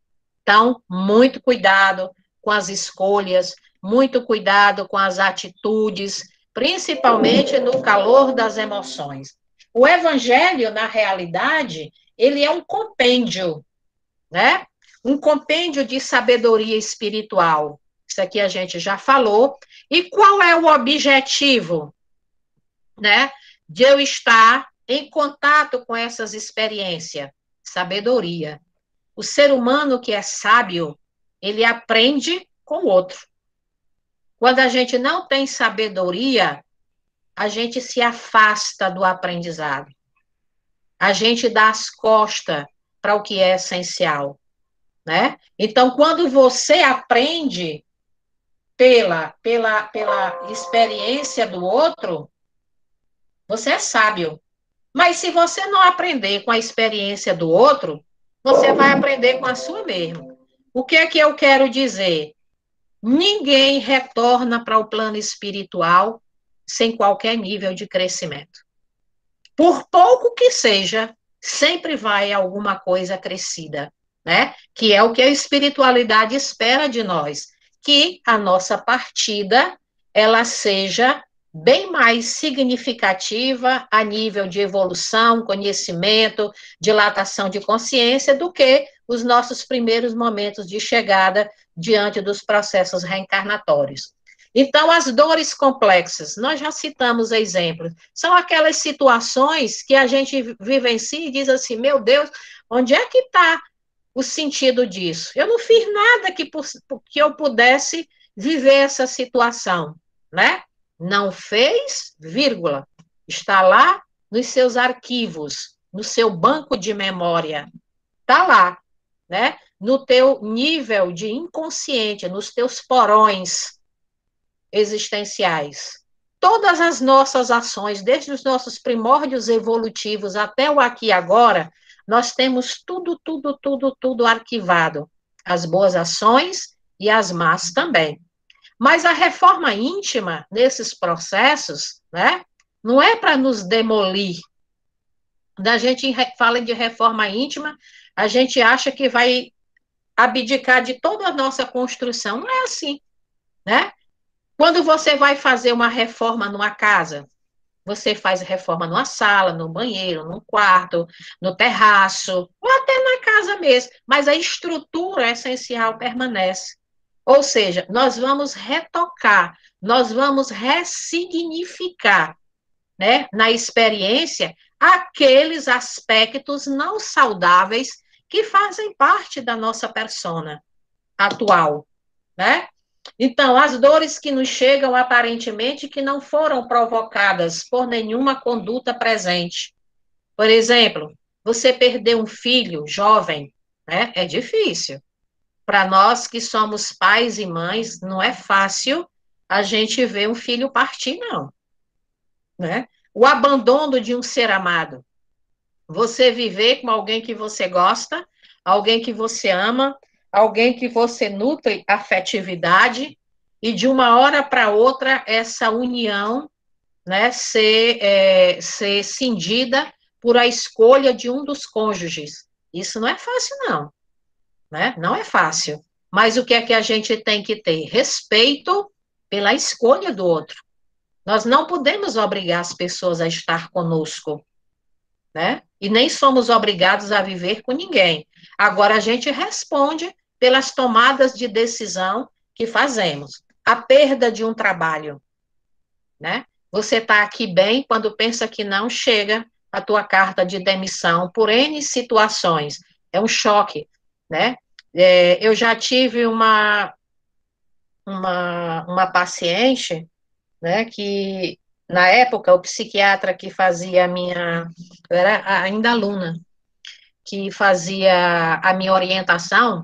Então, muito cuidado com as escolhas, muito cuidado com as atitudes, principalmente no calor das emoções. O evangelho, na realidade, ele é um compêndio, né? Um compêndio de sabedoria espiritual. Isso aqui a gente já falou. E qual é o objetivo, né? De eu estar em contato com essas experiências? Sabedoria. O ser humano que é sábio, ele aprende com o outro. Quando a gente não tem sabedoria, a gente se afasta do aprendizado. A gente dá as costas para o que é essencial, né? Então, quando você aprende pela experiência do outro, você é sábio. Mas se você não aprender com a experiência do outro, você vai aprender com a sua mesmo. O que é que eu quero dizer? Ninguém retorna para o plano espiritual sem qualquer nível de crescimento. Por pouco que seja, sempre vai alguma coisa acrescida, né? Que é o que a espiritualidade espera de nós, que a nossa partida ela seja bem mais significativa a nível de evolução, conhecimento, dilatação de consciência do que os nossos primeiros momentos de chegada diante dos processos reencarnatórios. Então, as dores complexas, nós já citamos exemplos, são aquelas situações que a gente vivencia e diz assim, meu Deus, onde é que está o sentido disso? Eu não fiz nada que eu pudesse viver essa situação, né? Não fez, vírgula, está lá nos seus arquivos, no seu banco de memória, está lá, né? No teu nível de inconsciente, nos teus porões existenciais. Todas as nossas ações, desde os nossos primórdios evolutivos até o aqui e agora, nós temos tudo arquivado. As boas ações e as más também. Mas a reforma íntima, nesses processos, né, não é para nos demolir. Da gente fala de reforma íntima, a gente acha que vai abdicar de toda a nossa construção. Não é assim, né? Quando você vai fazer uma reforma numa casa, você faz reforma numa sala, no banheiro, no quarto, no terraço, ou até na casa mesmo, mas a estrutura essencial permanece. Ou seja, nós vamos retocar, nós vamos ressignificar, né, na experiência, aqueles aspectos não saudáveis que fazem parte da nossa persona atual, né? Então, as dores que nos chegam aparentemente que não foram provocadas por nenhuma conduta presente. Por exemplo, você perdeu um filho jovem, né? É difícil. Para nós que somos pais e mães, não é fácil a gente ver um filho partir, não, né? O abandono de um ser amado. Você viver com alguém que você gosta, alguém que você ama, alguém que você nutre afetividade, e de uma hora para outra essa união, né, ser cindida por a escolha de um dos cônjuges. Isso não é fácil, não, né? Não é fácil. Mas o que é que a gente tem que ter? Respeito pela escolha do outro. Nós não podemos obrigar as pessoas a estar conosco, né? E nem somos obrigados a viver com ninguém. Agora a gente responde pelas tomadas de decisão que fazemos. A perda de um trabalho, né? Você está aqui bem, quando pensa que não, chega a tua carta de demissão por N situações. É um choque, né? Eu já tive uma paciente, né, que na época o psiquiatra que fazia a minha, eu era ainda aluna, que fazia a minha orientação,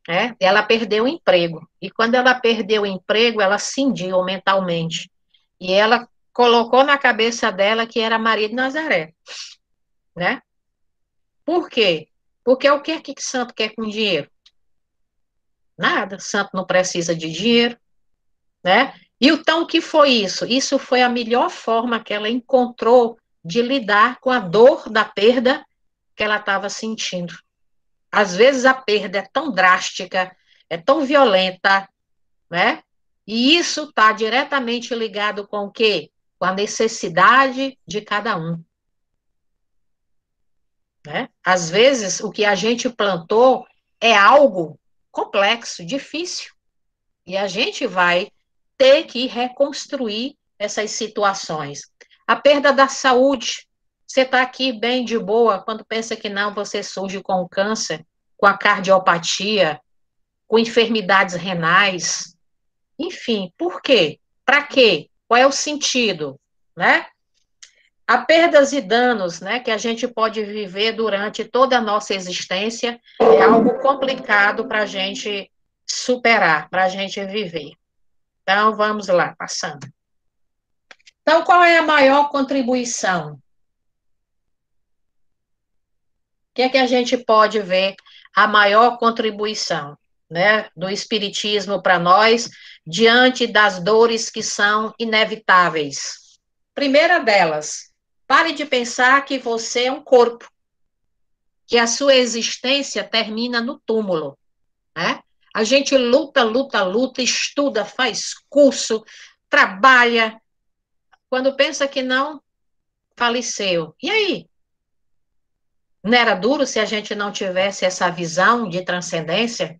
né, ela perdeu o emprego. E quando ela perdeu o emprego, ela cindiu mentalmente. E ela colocou na cabeça dela que era Maria de Nazaré, né? Por quê? Porque o que é que santo quer com dinheiro? Nada, santo não precisa de dinheiro, né? E então, o que foi isso? Isso foi a melhor forma que ela encontrou de lidar com a dor da perda que ela estava sentindo. Às vezes a perda é tão drástica, é tão violenta, né? E isso está diretamente ligado com o quê? Com a necessidade de cada um, né? Às vezes, o que a gente plantou é algo complexo, difícil, e a gente vai ter que reconstruir essas situações. A perda da saúde. Você está aqui bem de boa, quando pensa que não, você surge com câncer, com a cardiopatia, com enfermidades renais. Enfim, por quê? Para quê? Qual é o sentido, né? Há perdas e danos, né, que a gente pode viver durante toda a nossa existência, é algo complicado para a gente superar, para a gente viver. Então, vamos lá, passando. Então, qual é a maior contribuição? O que é que a gente pode ver a maior contribuição, né, do Espiritismo para nós, diante das dores que são inevitáveis? Primeira delas, Pare de pensar que você é um corpo, que a sua existência termina no túmulo, né? A gente luta, luta, luta, estuda, faz curso, trabalha. Quando pensa que não, faleceu. E aí? Não era duro se a gente não tivesse essa visão de transcendência,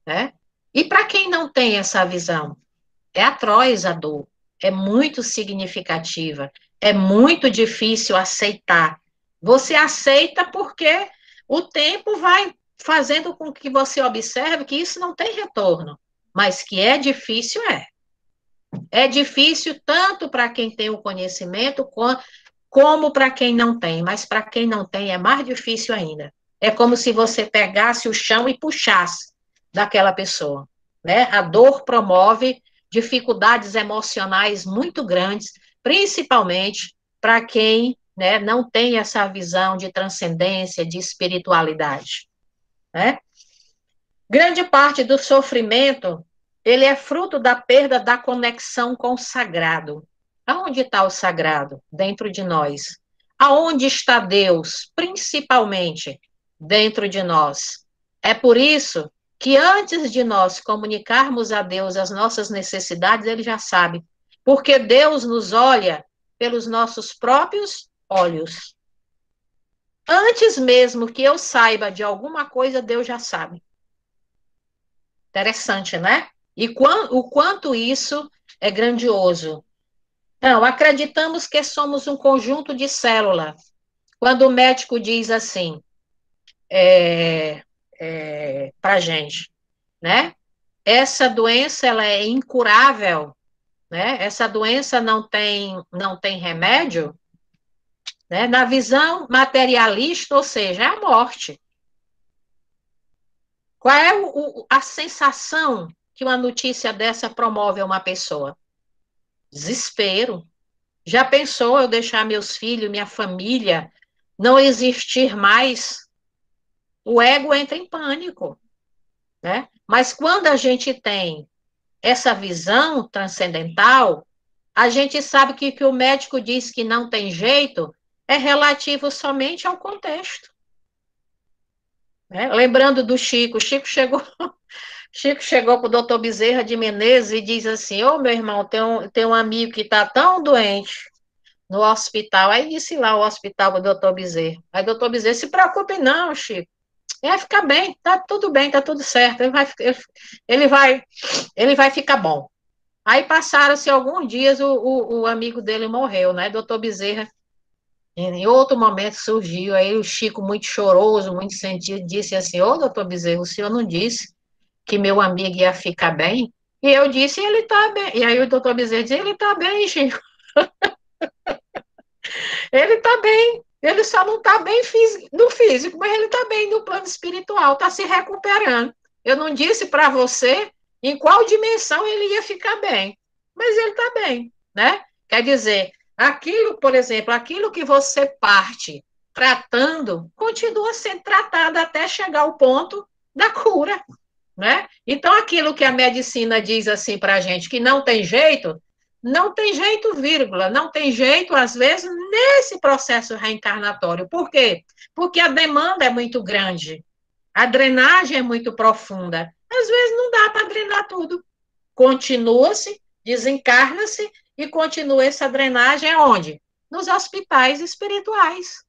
né? E para quem não tem essa visão, é atroz a dor, é muito significativa, é muito difícil aceitar. Você aceita porque o tempo vai fazendo com que você observe que isso não tem retorno, mas que é difícil, é. É difícil tanto para quem tem o conhecimento como para quem não tem, mas para quem não tem é mais difícil ainda. É como se você pegasse o chão e puxasse daquela pessoa, né? A dor promove dificuldades emocionais muito grandes, principalmente para quem, né, não tem essa visão de transcendência, de espiritualidade, né? Grande parte do sofrimento, ele é fruto da perda da conexão com o sagrado. Aonde está o sagrado? Dentro de nós. Aonde está Deus? Principalmente dentro de nós. É por isso que antes de nós comunicarmos a Deus as nossas necessidades, ele já sabe. Porque Deus nos olha pelos nossos próprios olhos. Antes mesmo que eu saiba de alguma coisa, Deus já sabe. Interessante, né? E o quanto isso é grandioso. Não, acreditamos que somos um conjunto de células. Quando o médico diz assim, para a gente, né? Essa doença ela é incurável, né? Essa doença não tem remédio, né? Na visão materialista, ou seja, é a morte. Qual é a sensação que uma notícia dessa promove a uma pessoa? Desespero. Já pensou eu deixar meus filhos, minha família, não existir mais? O ego entra em pânico, né? Mas quando a gente tem essa visão transcendental, a gente sabe que o médico diz que não tem jeito é relativo somente ao contexto, né? Lembrando do Chico, Chico chegou para o doutor Bezerra de Menezes e diz assim, ô meu irmão, tem um amigo que está tão doente, no hospital. Aí disse lá o hospital para o doutor Bezerra. Aí o doutor Bezerra, se preocupe não, Chico. Ele vai ficar bem, tá tudo certo. Ele vai, ele vai ficar bom. Aí passaram-se alguns dias, o amigo dele morreu, né? Doutor Bezerra, em outro momento surgiu, aí o Chico, muito choroso, muito sentido, disse assim, ô doutor Bezerra, o senhor não disse que meu amigo ia ficar bem? E eu disse, ele tá bem. E aí o doutor Bezerra disse, ele tá bem, Chico. Ele está bem, ele só não está bem no físico, mas ele está bem no plano espiritual, está se recuperando. Eu não disse para você em qual dimensão ele ia ficar bem, mas ele está bem, né? Quer dizer, aquilo, por exemplo, aquilo que você parte tratando, continua sendo tratado até chegar ao ponto da cura, né? Então, aquilo que a medicina diz assim para a gente, que não tem jeito, não tem jeito, vírgula, não tem jeito, às vezes, nesse processo reencarnatório. Por quê? Porque a demanda é muito grande, a drenagem é muito profunda. Às vezes não dá para drenar tudo. Continua-se, desencarna-se e continua essa drenagem aonde? Nos hospitais espirituais,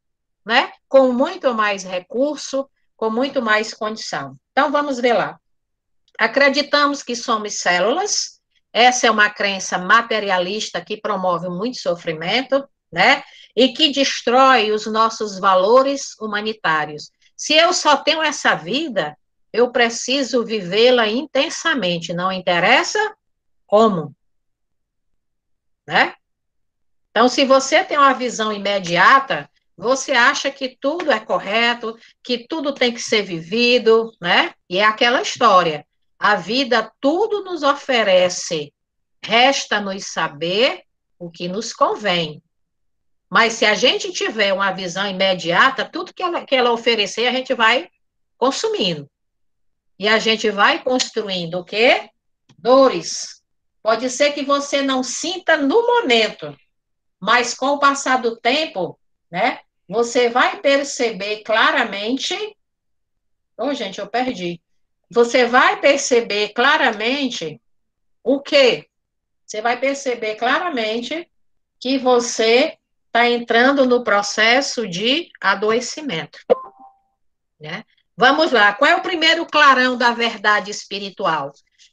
né? Com muito mais recurso, com muito mais condição. Então, vamos ver lá. Acreditamos que somos células, essa é uma crença materialista que promove muito sofrimento, né? E que destrói os nossos valores humanitários. Se eu só tenho essa vida, eu preciso vivê-la intensamente, não interessa como, né? Então, se você tem uma visão imediata, você acha que tudo é correto, que tudo tem que ser vivido, né? E é aquela história. A vida tudo nos oferece, resta-nos saber o que nos convém. Mas se a gente tiver uma visão imediata, tudo que ela oferecer, a gente vai consumindo. E a gente vai construindo o quê? Dores. Pode ser que você não sinta no momento, mas com o passar do tempo, né, você vai perceber claramente. Oh, gente, eu perdi. Você vai perceber claramente o quê? Você vai perceber claramente que você está entrando no processo de adoecimento, né? Vamos lá, qual é o primeiro clarão da verdade espiritual?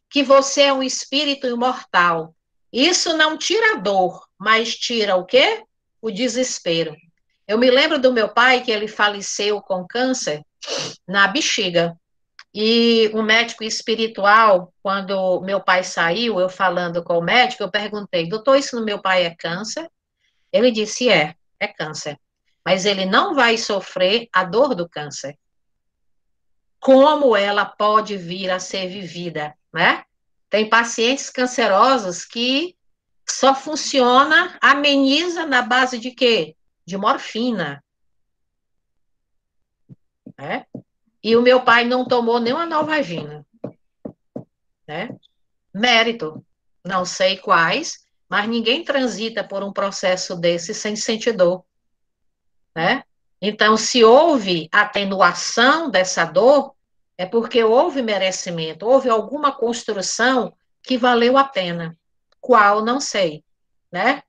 Que você é um espírito imortal. Isso não tira a dor, mas tira o quê? O desespero. Eu me lembro do meu pai, que ele faleceu com câncer na bexiga. E o médico espiritual, quando meu pai saiu, eu falando com o médico, eu perguntei, doutor, isso no meu pai é câncer? Ele disse, é câncer. Mas ele não vai sofrer a dor do câncer. Como ela pode vir a ser vivida, né? Tem pacientes cancerosos que só funciona, ameniza na base de quê? De morfina, né? E o meu pai não tomou nenhuma Novalgina, né? Mérito, não sei quais, mas ninguém transita por um processo desse sem sentir dor, né? Então, se houve atenuação dessa dor, é porque houve merecimento, houve alguma construção que valeu a pena. Qual, não sei, né?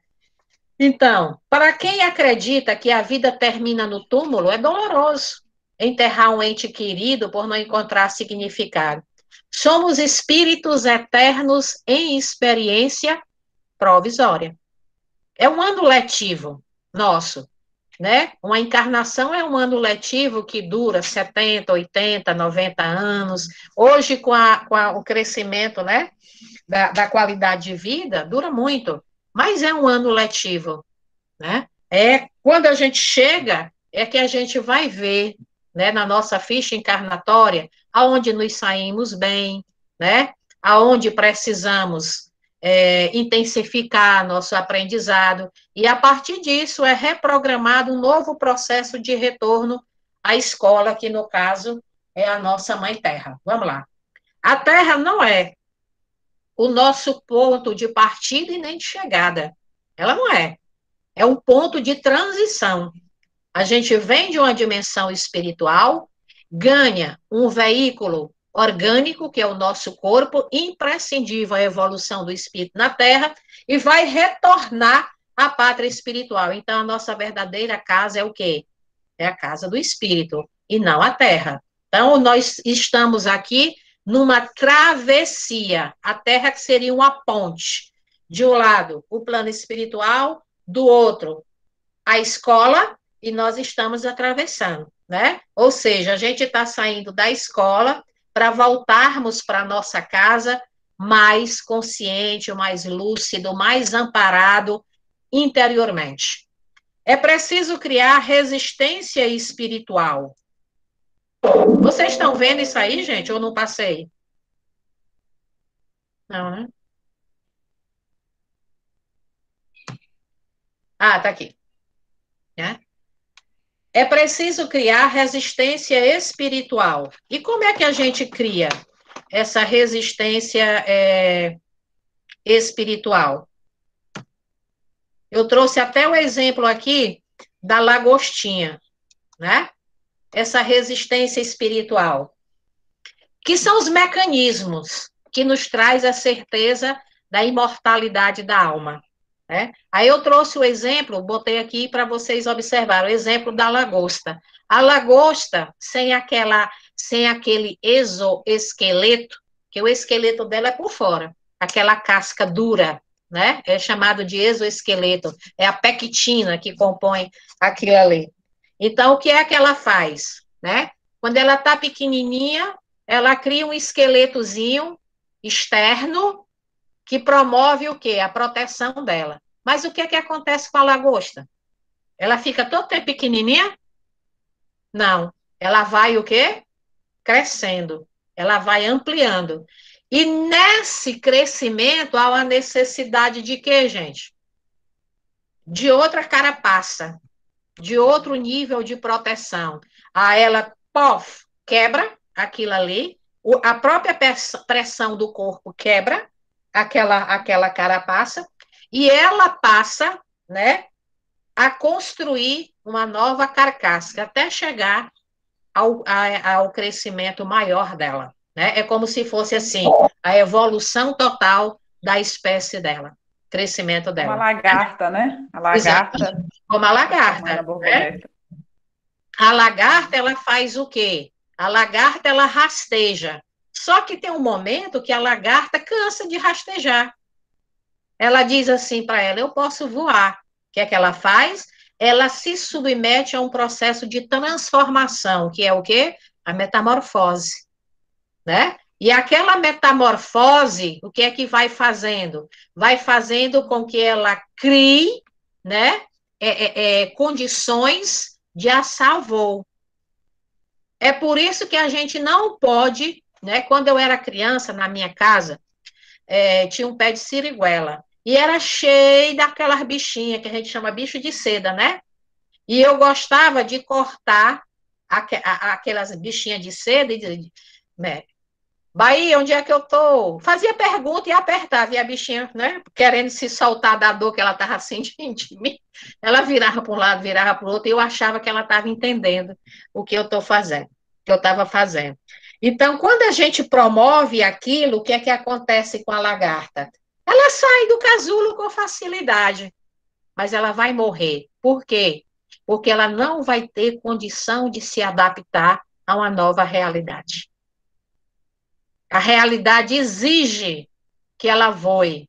Então, para quem acredita que a vida termina no túmulo, é doloroso enterrar um ente querido por não encontrar significado. Somos espíritos eternos em experiência provisória. É um ano letivo nosso, né? Uma encarnação é um ano letivo que dura 70, 80, 90 anos. Hoje, o crescimento, né, da qualidade de vida, dura muito, mas é um ano letivo, né? É quando a gente chega, é que a gente vai ver, né, na nossa ficha encarnatória, aonde nos saímos bem, né? Aonde precisamos intensificar nosso aprendizado, e a partir disso é reprogramado um novo processo de retorno à escola, que no caso é a nossa Mãe Terra. Vamos lá. A Terra não é o nosso ponto de partida e nem de chegada. Ela não é. É um ponto de transição. A gente vem de uma dimensão espiritual, ganha um veículo orgânico, que é o nosso corpo, imprescindível à evolução do espírito na Terra, e vai retornar à pátria espiritual. Então, a nossa verdadeira casa é o quê? É a casa do espírito, e não a Terra. Então, nós estamos aqui numa travessia. A Terra que seria uma ponte. De um lado, o plano espiritual, do outro, a escola, e nós estamos atravessando, né? Ou seja, a gente está saindo da escola para voltarmos para a nossa casa mais consciente, mais lúcido, mais amparado interiormente. É preciso criar resistência espiritual. Vocês estão vendo isso aí, gente? Ou não passei? Não, né? Ah, tá aqui. Né? É preciso criar resistência espiritual. E como é que a gente cria essa resistência espiritual? Eu trouxe até o exemplo aqui da lagostinha, né? Essa resistência espiritual, que são os mecanismos que nos traz a certeza da imortalidade da alma. Né? Aí eu trouxe o exemplo, botei aqui para vocês observarem, o exemplo da lagosta. A lagosta, sem aquele exoesqueleto, que o esqueleto dela é por fora, aquela casca dura, né? É chamado de exoesqueleto, é a pectina que compõe aquilo ali. Então, o que é que ela faz, né? Quando ela está pequenininha, ela cria um esqueletozinho externo que promove o quê? A proteção dela. Mas o que é que acontece com a lagosta? Ela fica todo tempo pequenininha? Não. Ela vai o quê? Crescendo. Ela vai ampliando. E nesse crescimento há uma necessidade de quê, gente? De outra carapaça, de outro nível de proteção. Aí ela, pof, quebra aquilo ali, a própria pressão do corpo quebra aquela carapaça, e ela passa, né, a construir uma nova carcaça, até chegar ao crescimento maior dela, né? É como se fosse assim, a evolução total da espécie dela, crescimento Como a dela. lagarta, né? A lagarta Exatamente. Como a transformando a lagarta, né? borboleta. A lagarta, ela faz o quê? A lagarta, ela rasteja. Só que tem um momento que a lagarta cansa de rastejar. Ela diz assim para ela: eu posso voar. O que é que ela faz? Ela se submete a um processo de transformação, que é o quê? A metamorfose, né? E aquela metamorfose, o que é que vai fazendo? Vai fazendo com que ela crie, né, condições de assar voo. É por isso que a gente não pode, né? Quando eu era criança, na minha casa, tinha um pé de siriguela. E era cheio daquelas bichinhas que a gente chama bicho de seda, né? E eu gostava de cortar aquelas bichinhas de seda e dizer, né? Bahia, onde é que eu tô? Fazia pergunta e apertava, e a bichinha, né, querendo se soltar da dor que ela estava sentindo de mim, ela virava para um lado, virava para o outro, e eu achava que ela estava entendendo o que eu estou fazendo, o que eu estava fazendo. Então, quando a gente promove aquilo, o que é que acontece com a lagarta? Ela sai do casulo com facilidade, mas ela vai morrer. Por quê? Porque ela não vai ter condição de se adaptar a uma nova realidade. A realidade exige que ela voe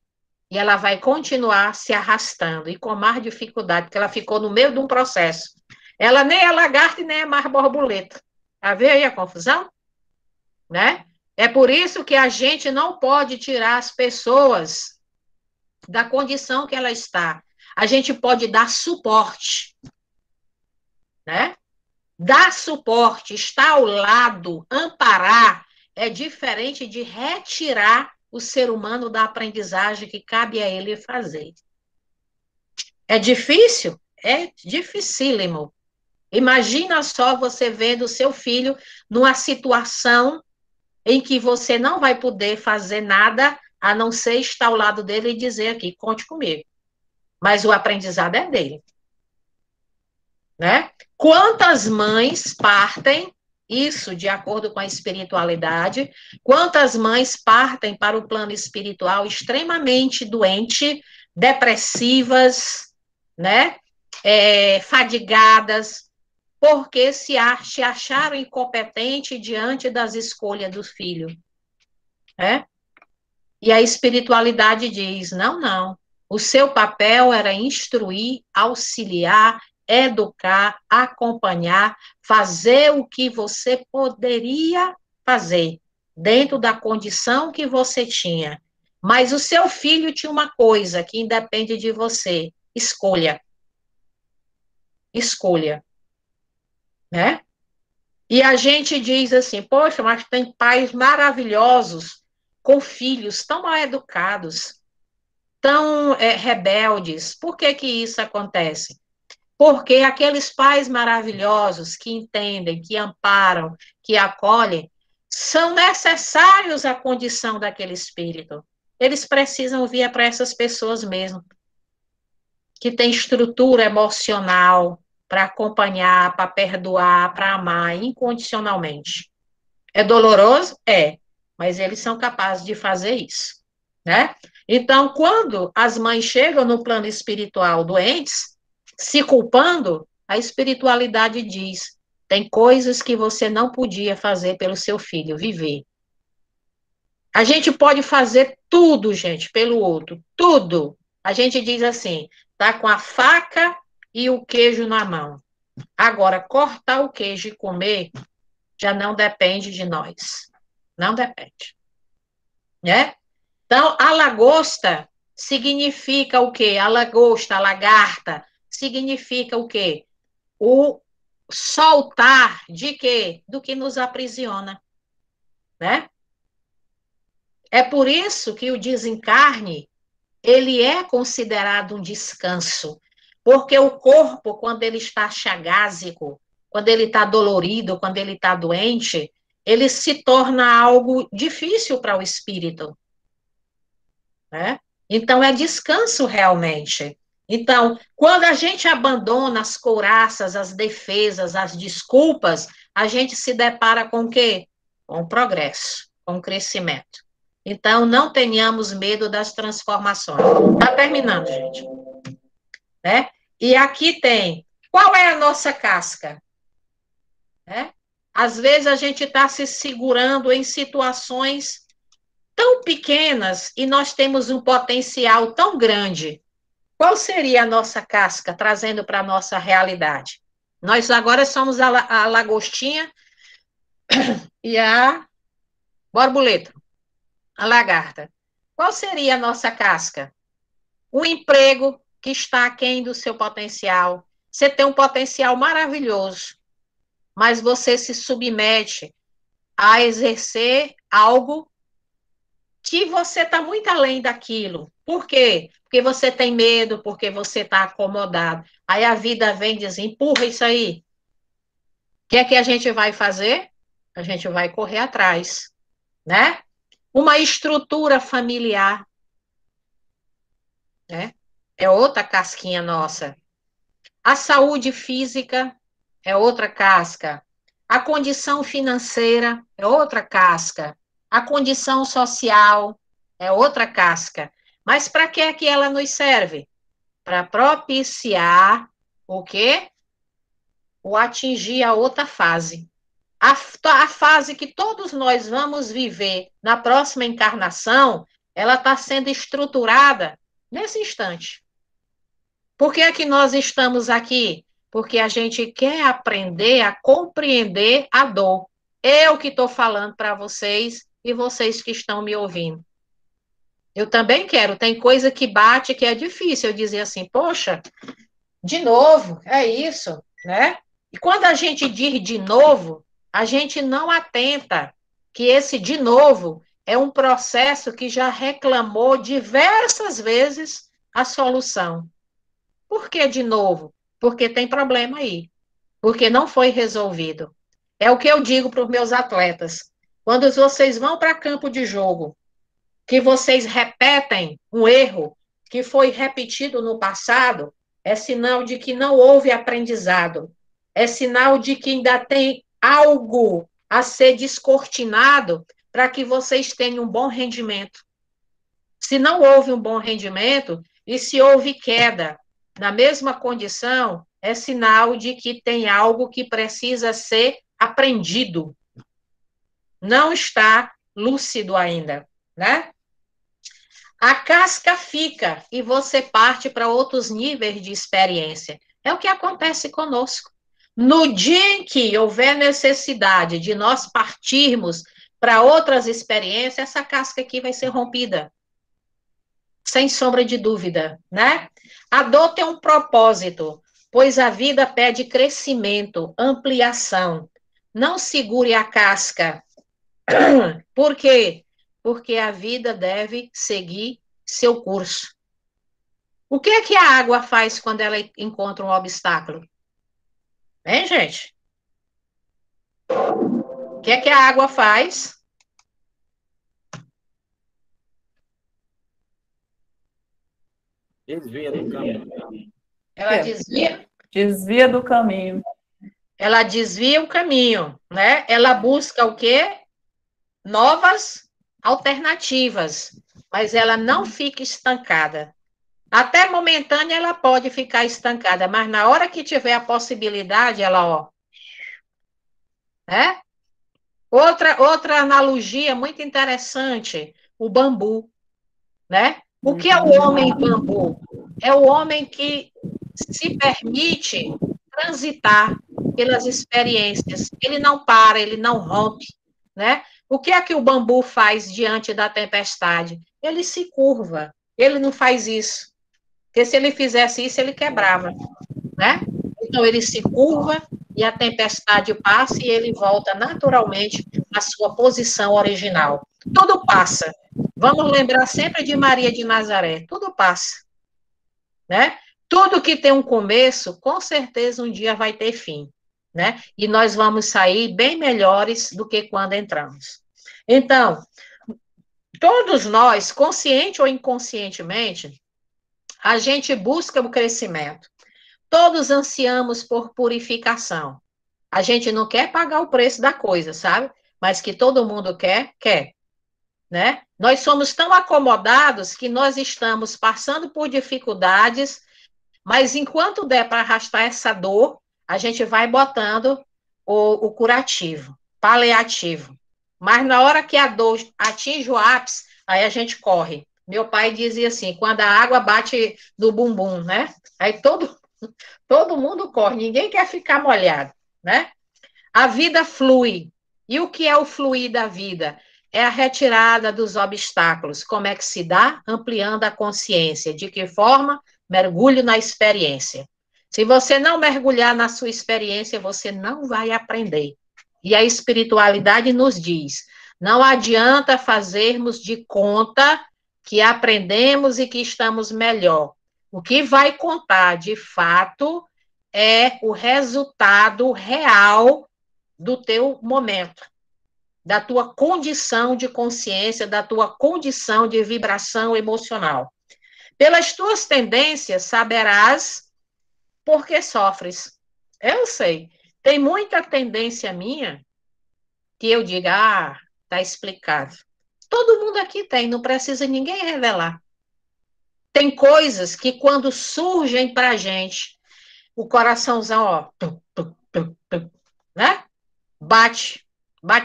e ela vai continuar se arrastando e com mais dificuldade, porque ela ficou no meio de um processo. Ela nem é lagarta e nem é mais borboleta. Tá vendo aí a confusão? Né? É por isso que a gente não pode tirar as pessoas da condição que ela está. A gente pode dar suporte, né? Dar suporte, estar ao lado, amparar, é diferente de retirar o ser humano da aprendizagem que cabe a ele fazer. É difícil? É dificílimo. Imagina só você vendo o seu filho numa situação em que você não vai poder fazer nada a não ser estar ao lado dele e dizer aqui, conte comigo. Mas o aprendizado é dele, né? Quantas mães partem, isso de acordo com a espiritualidade, quantas mães partem para o plano espiritual extremamente doente, depressivas, né? Fadigadas, porque se acharam incompetentes diante das escolhas do filho, né? E a espiritualidade diz: não, não. O seu papel era instruir, auxiliar, educar, acompanhar, fazer o que você poderia fazer, dentro da condição que você tinha. Mas o seu filho tinha uma coisa que independe de você: escolha. Escolha, né? E a gente diz assim: poxa, mas tem pais maravilhosos com filhos tão mal educados, tão rebeldes. Por que que isso acontece? Porque aqueles pais maravilhosos que entendem, que amparam, que acolhem, são necessários à condição daquele espírito. Eles precisam vir para essas pessoas mesmo, que têm estrutura emocional para acompanhar, para perdoar, para amar incondicionalmente. É doloroso? É, mas eles são capazes de fazer isso, né? Então, quando as mães chegam no plano espiritual doentes, se culpando, a espiritualidade diz: tem coisas que você não podia fazer pelo seu filho, viver. A gente pode fazer tudo, gente, pelo outro, tudo. A gente diz assim: tá com a faca e o queijo na mão. Agora, cortar o queijo e comer já não depende de nós. Não depende, né? Então, a lagosta significa o quê? A lagosta, a lagarta, significa o quê? O soltar de quê? Do que nos aprisiona, né? É por isso que o desencarne, ele é considerado um descanso, porque o corpo, quando ele está chagásico, quando ele está dolorido, quando ele está doente, ele se torna algo difícil para o espírito, né? Então, é descanso realmente. Então, quando a gente abandona as couraças, as defesas, as desculpas, a gente se depara com o quê? Com o progresso, com o crescimento. Então, não tenhamos medo das transformações. Está terminando, gente. Né? E aqui tem, qual é a nossa casca? Né? Às vezes a gente está se segurando em situações tão pequenas e nós temos um potencial tão grande. Qual seria a nossa casca, trazendo para a nossa realidade? Nós agora somos a lagostinha e a borboleta, a lagarta. Qual seria a nossa casca? Um emprego que está aquém do seu potencial. Você tem um potencial maravilhoso, mas você se submete a exercer algo que você está muito além daquilo. Por quê? Porque você tem medo, porque você está acomodado. Aí a vida vem e diz, empurra isso aí. O que é que a gente vai fazer? A gente vai correr atrás, né? Uma estrutura familiar, né? É outra casquinha nossa. A saúde física é outra casca. A condição financeira é outra casca. A condição social é outra casca. Mas para que é que ela nos serve? Para propiciar o quê? O atingir a outra fase. A fase que todos nós vamos viver na próxima encarnação, ela está sendo estruturada nesse instante. Por que é que nós estamos aqui? Porque a gente quer aprender a compreender a dor. Eu que estou falando para vocês e vocês que estão me ouvindo. Eu também quero. Tem coisa que bate que é difícil eu dizer assim, poxa, de novo, é isso, né? E quando a gente diz de novo, a gente não atenta que esse de novo é um processo que já reclamou diversas vezes a solução. Por que de novo? Porque tem problema aí. Porque não foi resolvido. É o que eu digo para os meus atletas. Quando vocês vão para campo de jogo, que vocês repetem um erro que foi repetido no passado, é sinal de que não houve aprendizado. É sinal de que ainda tem algo a ser descortinado para que vocês tenham um bom rendimento. Se não houve um bom rendimento, e se houve queda na mesma condição, é sinal de que tem algo que precisa ser aprendido. Não está lúcido ainda, né? A casca fica e você parte para outros níveis de experiência. É o que acontece conosco. No dia em que houver necessidade de nós partirmos para outras experiências, essa casca aqui vai ser rompida. Sem sombra de dúvida, né? A dor tem um propósito, pois a vida pede crescimento, ampliação. Não segure a casca. Por quê? Porque a vida deve seguir seu curso. O que é que a água faz quando ela encontra um obstáculo? Hein, gente? O que é que a água faz? Desvia do caminho. Ela desvia? Desvia do caminho. Ela desvia o caminho, né? Ela busca o quê? Novas alternativas, mas ela não fica estancada. Até momentânea ela pode ficar estancada, mas na hora que tiver a possibilidade, ela, ó, né? Outra analogia muito interessante, o bambu, né? O que é o homem bambu? É o homem que se permite transitar pelas experiências. Ele não para, ele não rompe, né? O que é que o bambu faz diante da tempestade? Ele se curva. Ele não faz isso. Porque se ele fizesse isso, ele quebrava, né? Então ele se curva e a tempestade passa e ele volta naturalmente à sua posição original. Tudo passa. Vamos lembrar sempre de Maria de Nazaré. Tudo passa, né? Tudo que tem um começo, com certeza um dia vai ter fim, né? E nós vamos sair bem melhores do que quando entramos. Então, todos nós, consciente ou inconscientemente, a gente busca o crescimento. Todos ansiamos por purificação. A gente não quer pagar o preço da coisa, sabe? Mas que todo mundo quer, quer, né? Nós somos tão acomodados que nós estamos passando por dificuldades, mas enquanto der para arrastar essa dor, a gente vai botando o curativo, paliativo. Mas na hora que a dor atinge o ápice, aí a gente corre. Meu pai dizia assim, quando a água bate no bumbum, né? Aí todo mundo corre, ninguém quer ficar molhado, né? A vida flui. E o que é o fluir da vida? É a retirada dos obstáculos. Como é que se dá? Ampliando a consciência. De que forma? Mergulho na experiência. Se você não mergulhar na sua experiência, você não vai aprender. E a espiritualidade nos diz: não adianta fazermos de conta que aprendemos e que estamos melhor. O que vai contar, de fato, é o resultado real do teu momento, da tua condição de consciência, da tua condição de vibração emocional. Pelas tuas tendências, saberás por que sofres. Eu sei. Tem muita tendência minha que eu diga, tá explicado. Todo mundo aqui tem, não precisa ninguém revelar. Tem coisas que quando surgem pra gente, o coraçãozão, ó, né? Bate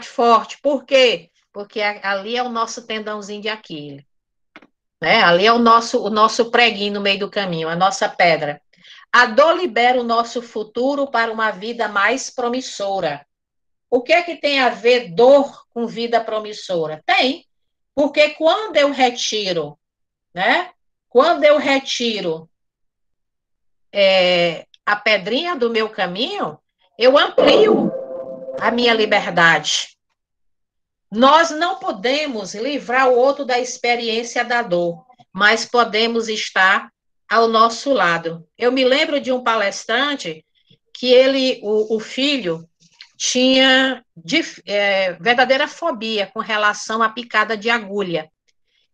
forte. Por quê? Porque ali é o nosso tendãozinho de Aquiles, né? Ali é o nosso preguinho no meio do caminho, a nossa pedra. A dor libera o nosso futuro para uma vida mais promissora. O que é que tem a ver dor com vida promissora? Tem, porque quando eu retiro, né? Quando eu retiro a pedrinha do meu caminho, eu amplio a minha liberdade. Nós não podemos livrar o outro da experiência da dor, mas podemos estar ao nosso lado. Eu me lembro de um palestrante que o filho, tinha verdadeira fobia com relação à picada de agulha.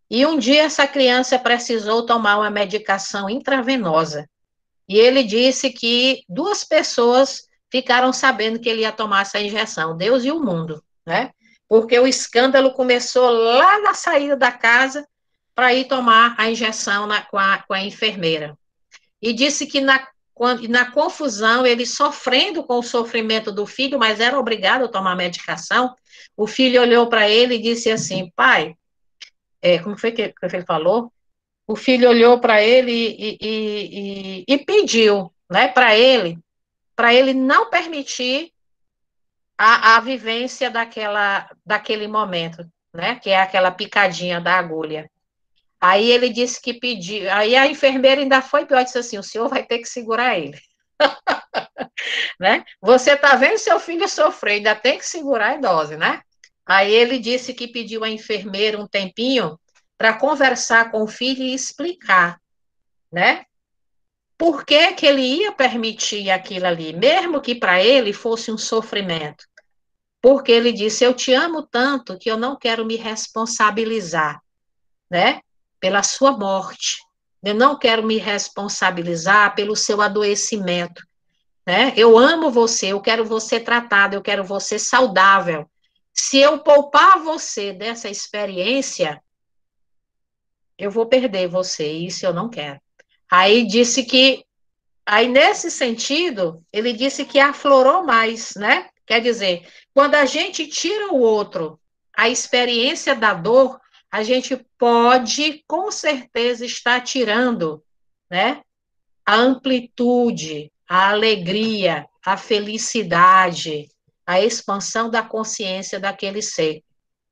E um dia essa criança precisou tomar uma medicação intravenosa. E ele disse que 2 pessoas ficaram sabendo que ele ia tomar essa injeção, Deus e o mundo, né? Porque o escândalo começou lá na saída da casa para ir tomar a injeção com a enfermeira. E disse que na confusão, ele sofrendo com o sofrimento do filho, mas era obrigado a tomar medicação, o filho olhou para ele e disse assim, pai, como foi que ele falou? O filho olhou para ele e pediu, né, para ele não permitir a vivência daquele momento, né, que é aquela picadinha da agulha. Aí ele disse que pediu, aí a enfermeira ainda foi pior, disse assim, o senhor vai ter que segurar ele, né? Você está vendo seu filho sofrer, ainda tem que segurar a dose, né? Aí ele disse que pediu à enfermeira um tempinho para conversar com o filho e explicar, né? Por que que ele ia permitir aquilo ali, mesmo que para ele fosse um sofrimento? Porque ele disse, eu te amo tanto que eu não quero me responsabilizar, né? Pela sua morte. Eu não quero me responsabilizar pelo seu adoecimento, né? Eu amo você, eu quero você tratado, eu quero você saudável. Se eu poupar você dessa experiência, eu vou perder você, e isso eu não quero. Aí nesse sentido, ele disse que aflorou mais, né? Quer dizer, quando a gente tira o outro, a experiência da dor, a gente pode, com certeza, estar tirando, né? A amplitude, a alegria, a felicidade, a expansão da consciência daquele ser.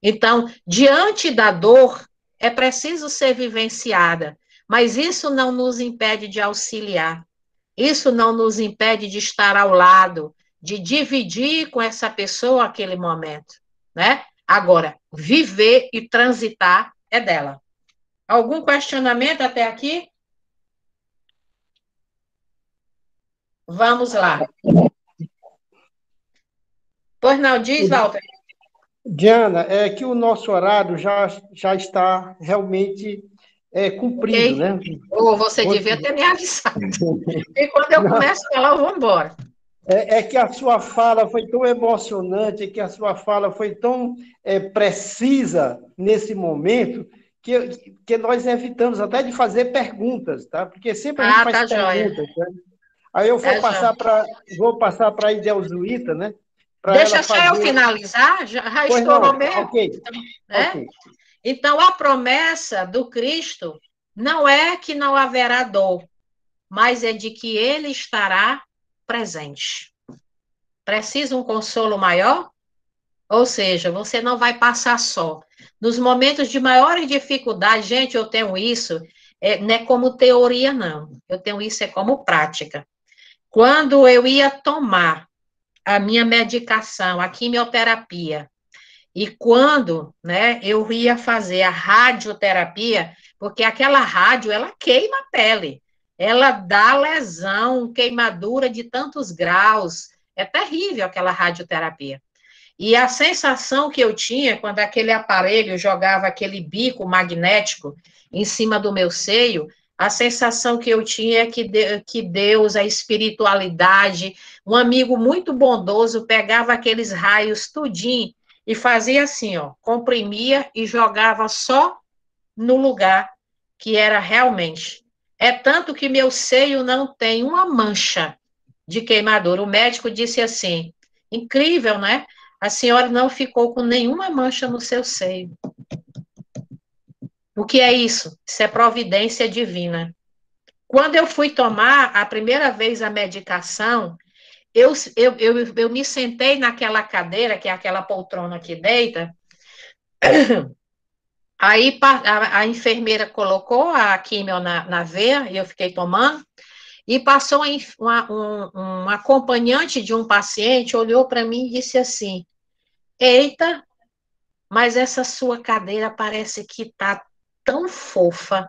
Então, diante da dor, é preciso ser vivenciada, mas isso não nos impede de auxiliar, isso não nos impede de estar ao lado, de dividir com essa pessoa aquele momento, né? Agora, viver e transitar é dela. Algum questionamento até aqui? Vamos lá. Pois não, diz, Walter. Diana, é que o nosso horário já está realmente cumprido, Ok? né? Ou você devia ter me avisado. E quando eu começo a falar, eu vou embora. É que a sua fala foi tão emocionante, que a sua fala foi tão precisa nesse momento, que nós evitamos até de fazer perguntas, tá? Porque sempre a gente Ah, faz tá joia. perguntas, né? Aí eu Tá joia. vou passar para a Idelzuíta, né? Para ela Deixa só eu fazer. finalizar, já Pois não, estourou mesmo, ok, né? ok. Então, a promessa do Cristo não é que não haverá dor, mas é de que ele estará presente. Precisa um consolo maior? Ou seja, você não vai passar só. Nos momentos de maior dificuldade, gente, eu tenho isso, não é como teoria, não. Eu tenho isso é como prática. Quando eu ia tomar a minha medicação, a quimioterapia, e quando, né, eu ia fazer a radioterapia, porque aquela rádio, ela queima a pele, ela dá lesão, queimadura de tantos graus, é terrível aquela radioterapia. E a sensação que eu tinha quando aquele aparelho jogava aquele bico magnético em cima do meu seio, a sensação que eu tinha é que Deus, a espiritualidade, um amigo muito bondoso pegava aqueles raios tudinho e fazia assim, ó, comprimia e jogava só no lugar que era realmente. É tanto que meu seio não tem uma mancha de queimadura. O médico disse assim: incrível, né? A senhora não ficou com nenhuma mancha no seu seio. O que é isso? Isso é providência divina. Quando eu fui tomar a primeira vez a medicação, eu me sentei naquela cadeira, que é aquela poltrona que deita, aí a enfermeira colocou a químio na veia, e eu fiquei tomando, e passou um acompanhante de um paciente, olhou para mim e disse assim: eita, mas essa sua cadeira parece que está tão fofa,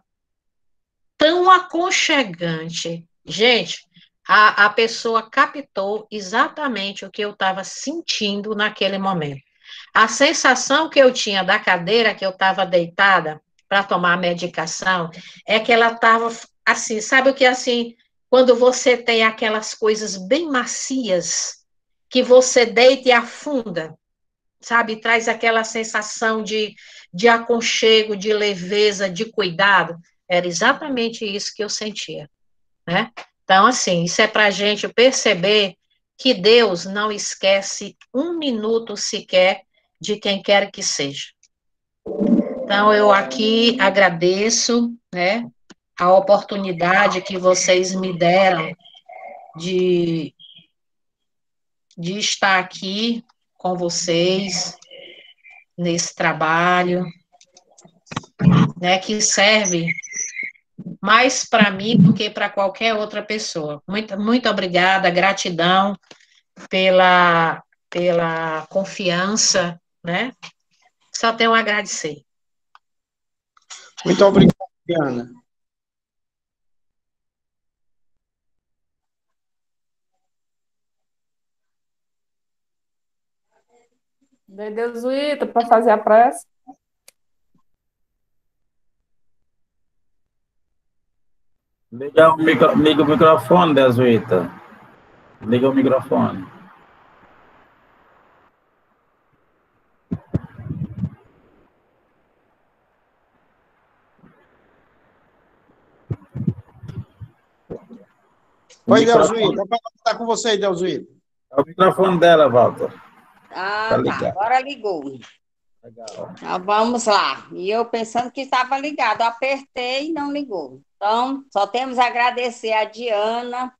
tão aconchegante. Gente, a pessoa captou exatamente o que eu estava sentindo naquele momento. A sensação que eu tinha da cadeira que eu estava deitada para tomar a medicação é que ela estava assim, sabe o que é assim? Quando você tem aquelas coisas bem macias que você deita e afunda, sabe? Traz aquela sensação de aconchego, de leveza, de cuidado. Era exatamente isso que eu sentia, né? Então, assim, isso é para a gente perceber que Deus não esquece um minuto sequer de quem quer que seja. Então, eu aqui agradeço, né, a oportunidade que vocês me deram de, de estar aqui com vocês nesse trabalho, né, que serve mais para mim do que para qualquer outra pessoa. Muito, muito obrigada, gratidão pela confiança, né? Só tenho a agradecer. Muito obrigado, Diana. Deus para fazer a prece. Liga o microfone, Desuíta. Liga o microfone. Oi, Delzuíta. Está com você, Delzuíta. É o microfone dela, Walter. Ah, tá. Agora ligou. Legal. Então, vamos lá. E eu pensando que estava ligado, apertei e não ligou. Então, só temos a agradecer a Diana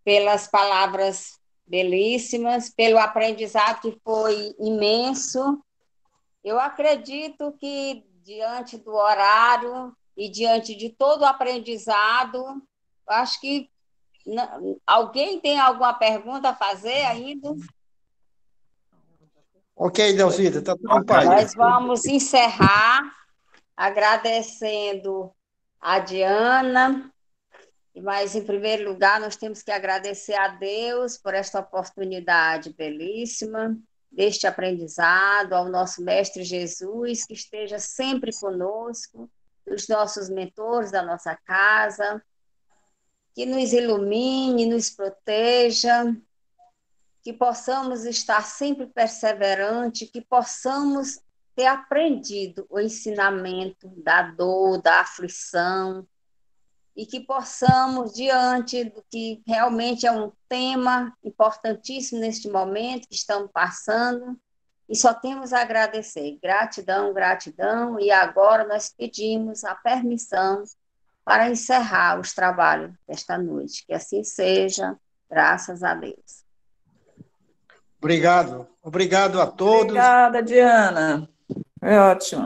pelas palavras belíssimas, pelo aprendizado que foi imenso. Eu acredito que, diante do horário e diante de todo o aprendizado, acho que alguém tem alguma pergunta a fazer ainda? Ok, Delzuíta, está tudo em paz. Nós vamos encerrar agradecendo a Diana, mas, em primeiro lugar, nós temos que agradecer a Deus por esta oportunidade belíssima, deste aprendizado, ao nosso Mestre Jesus, que esteja sempre conosco, dos nossos mentores da nossa casa, que nos ilumine, nos proteja, que possamos estar sempre perseverantes, que possamos ter aprendido o ensinamento da dor, da aflição, e que possamos, diante do que realmente é um tema importantíssimo neste momento que estamos passando, e só temos a agradecer. Gratidão, gratidão, e agora nós pedimos a permissão para encerrar os trabalhos desta noite. Que assim seja, graças a Deus. Obrigado. Obrigado a todos. Obrigada, Diana. Foi ótimo.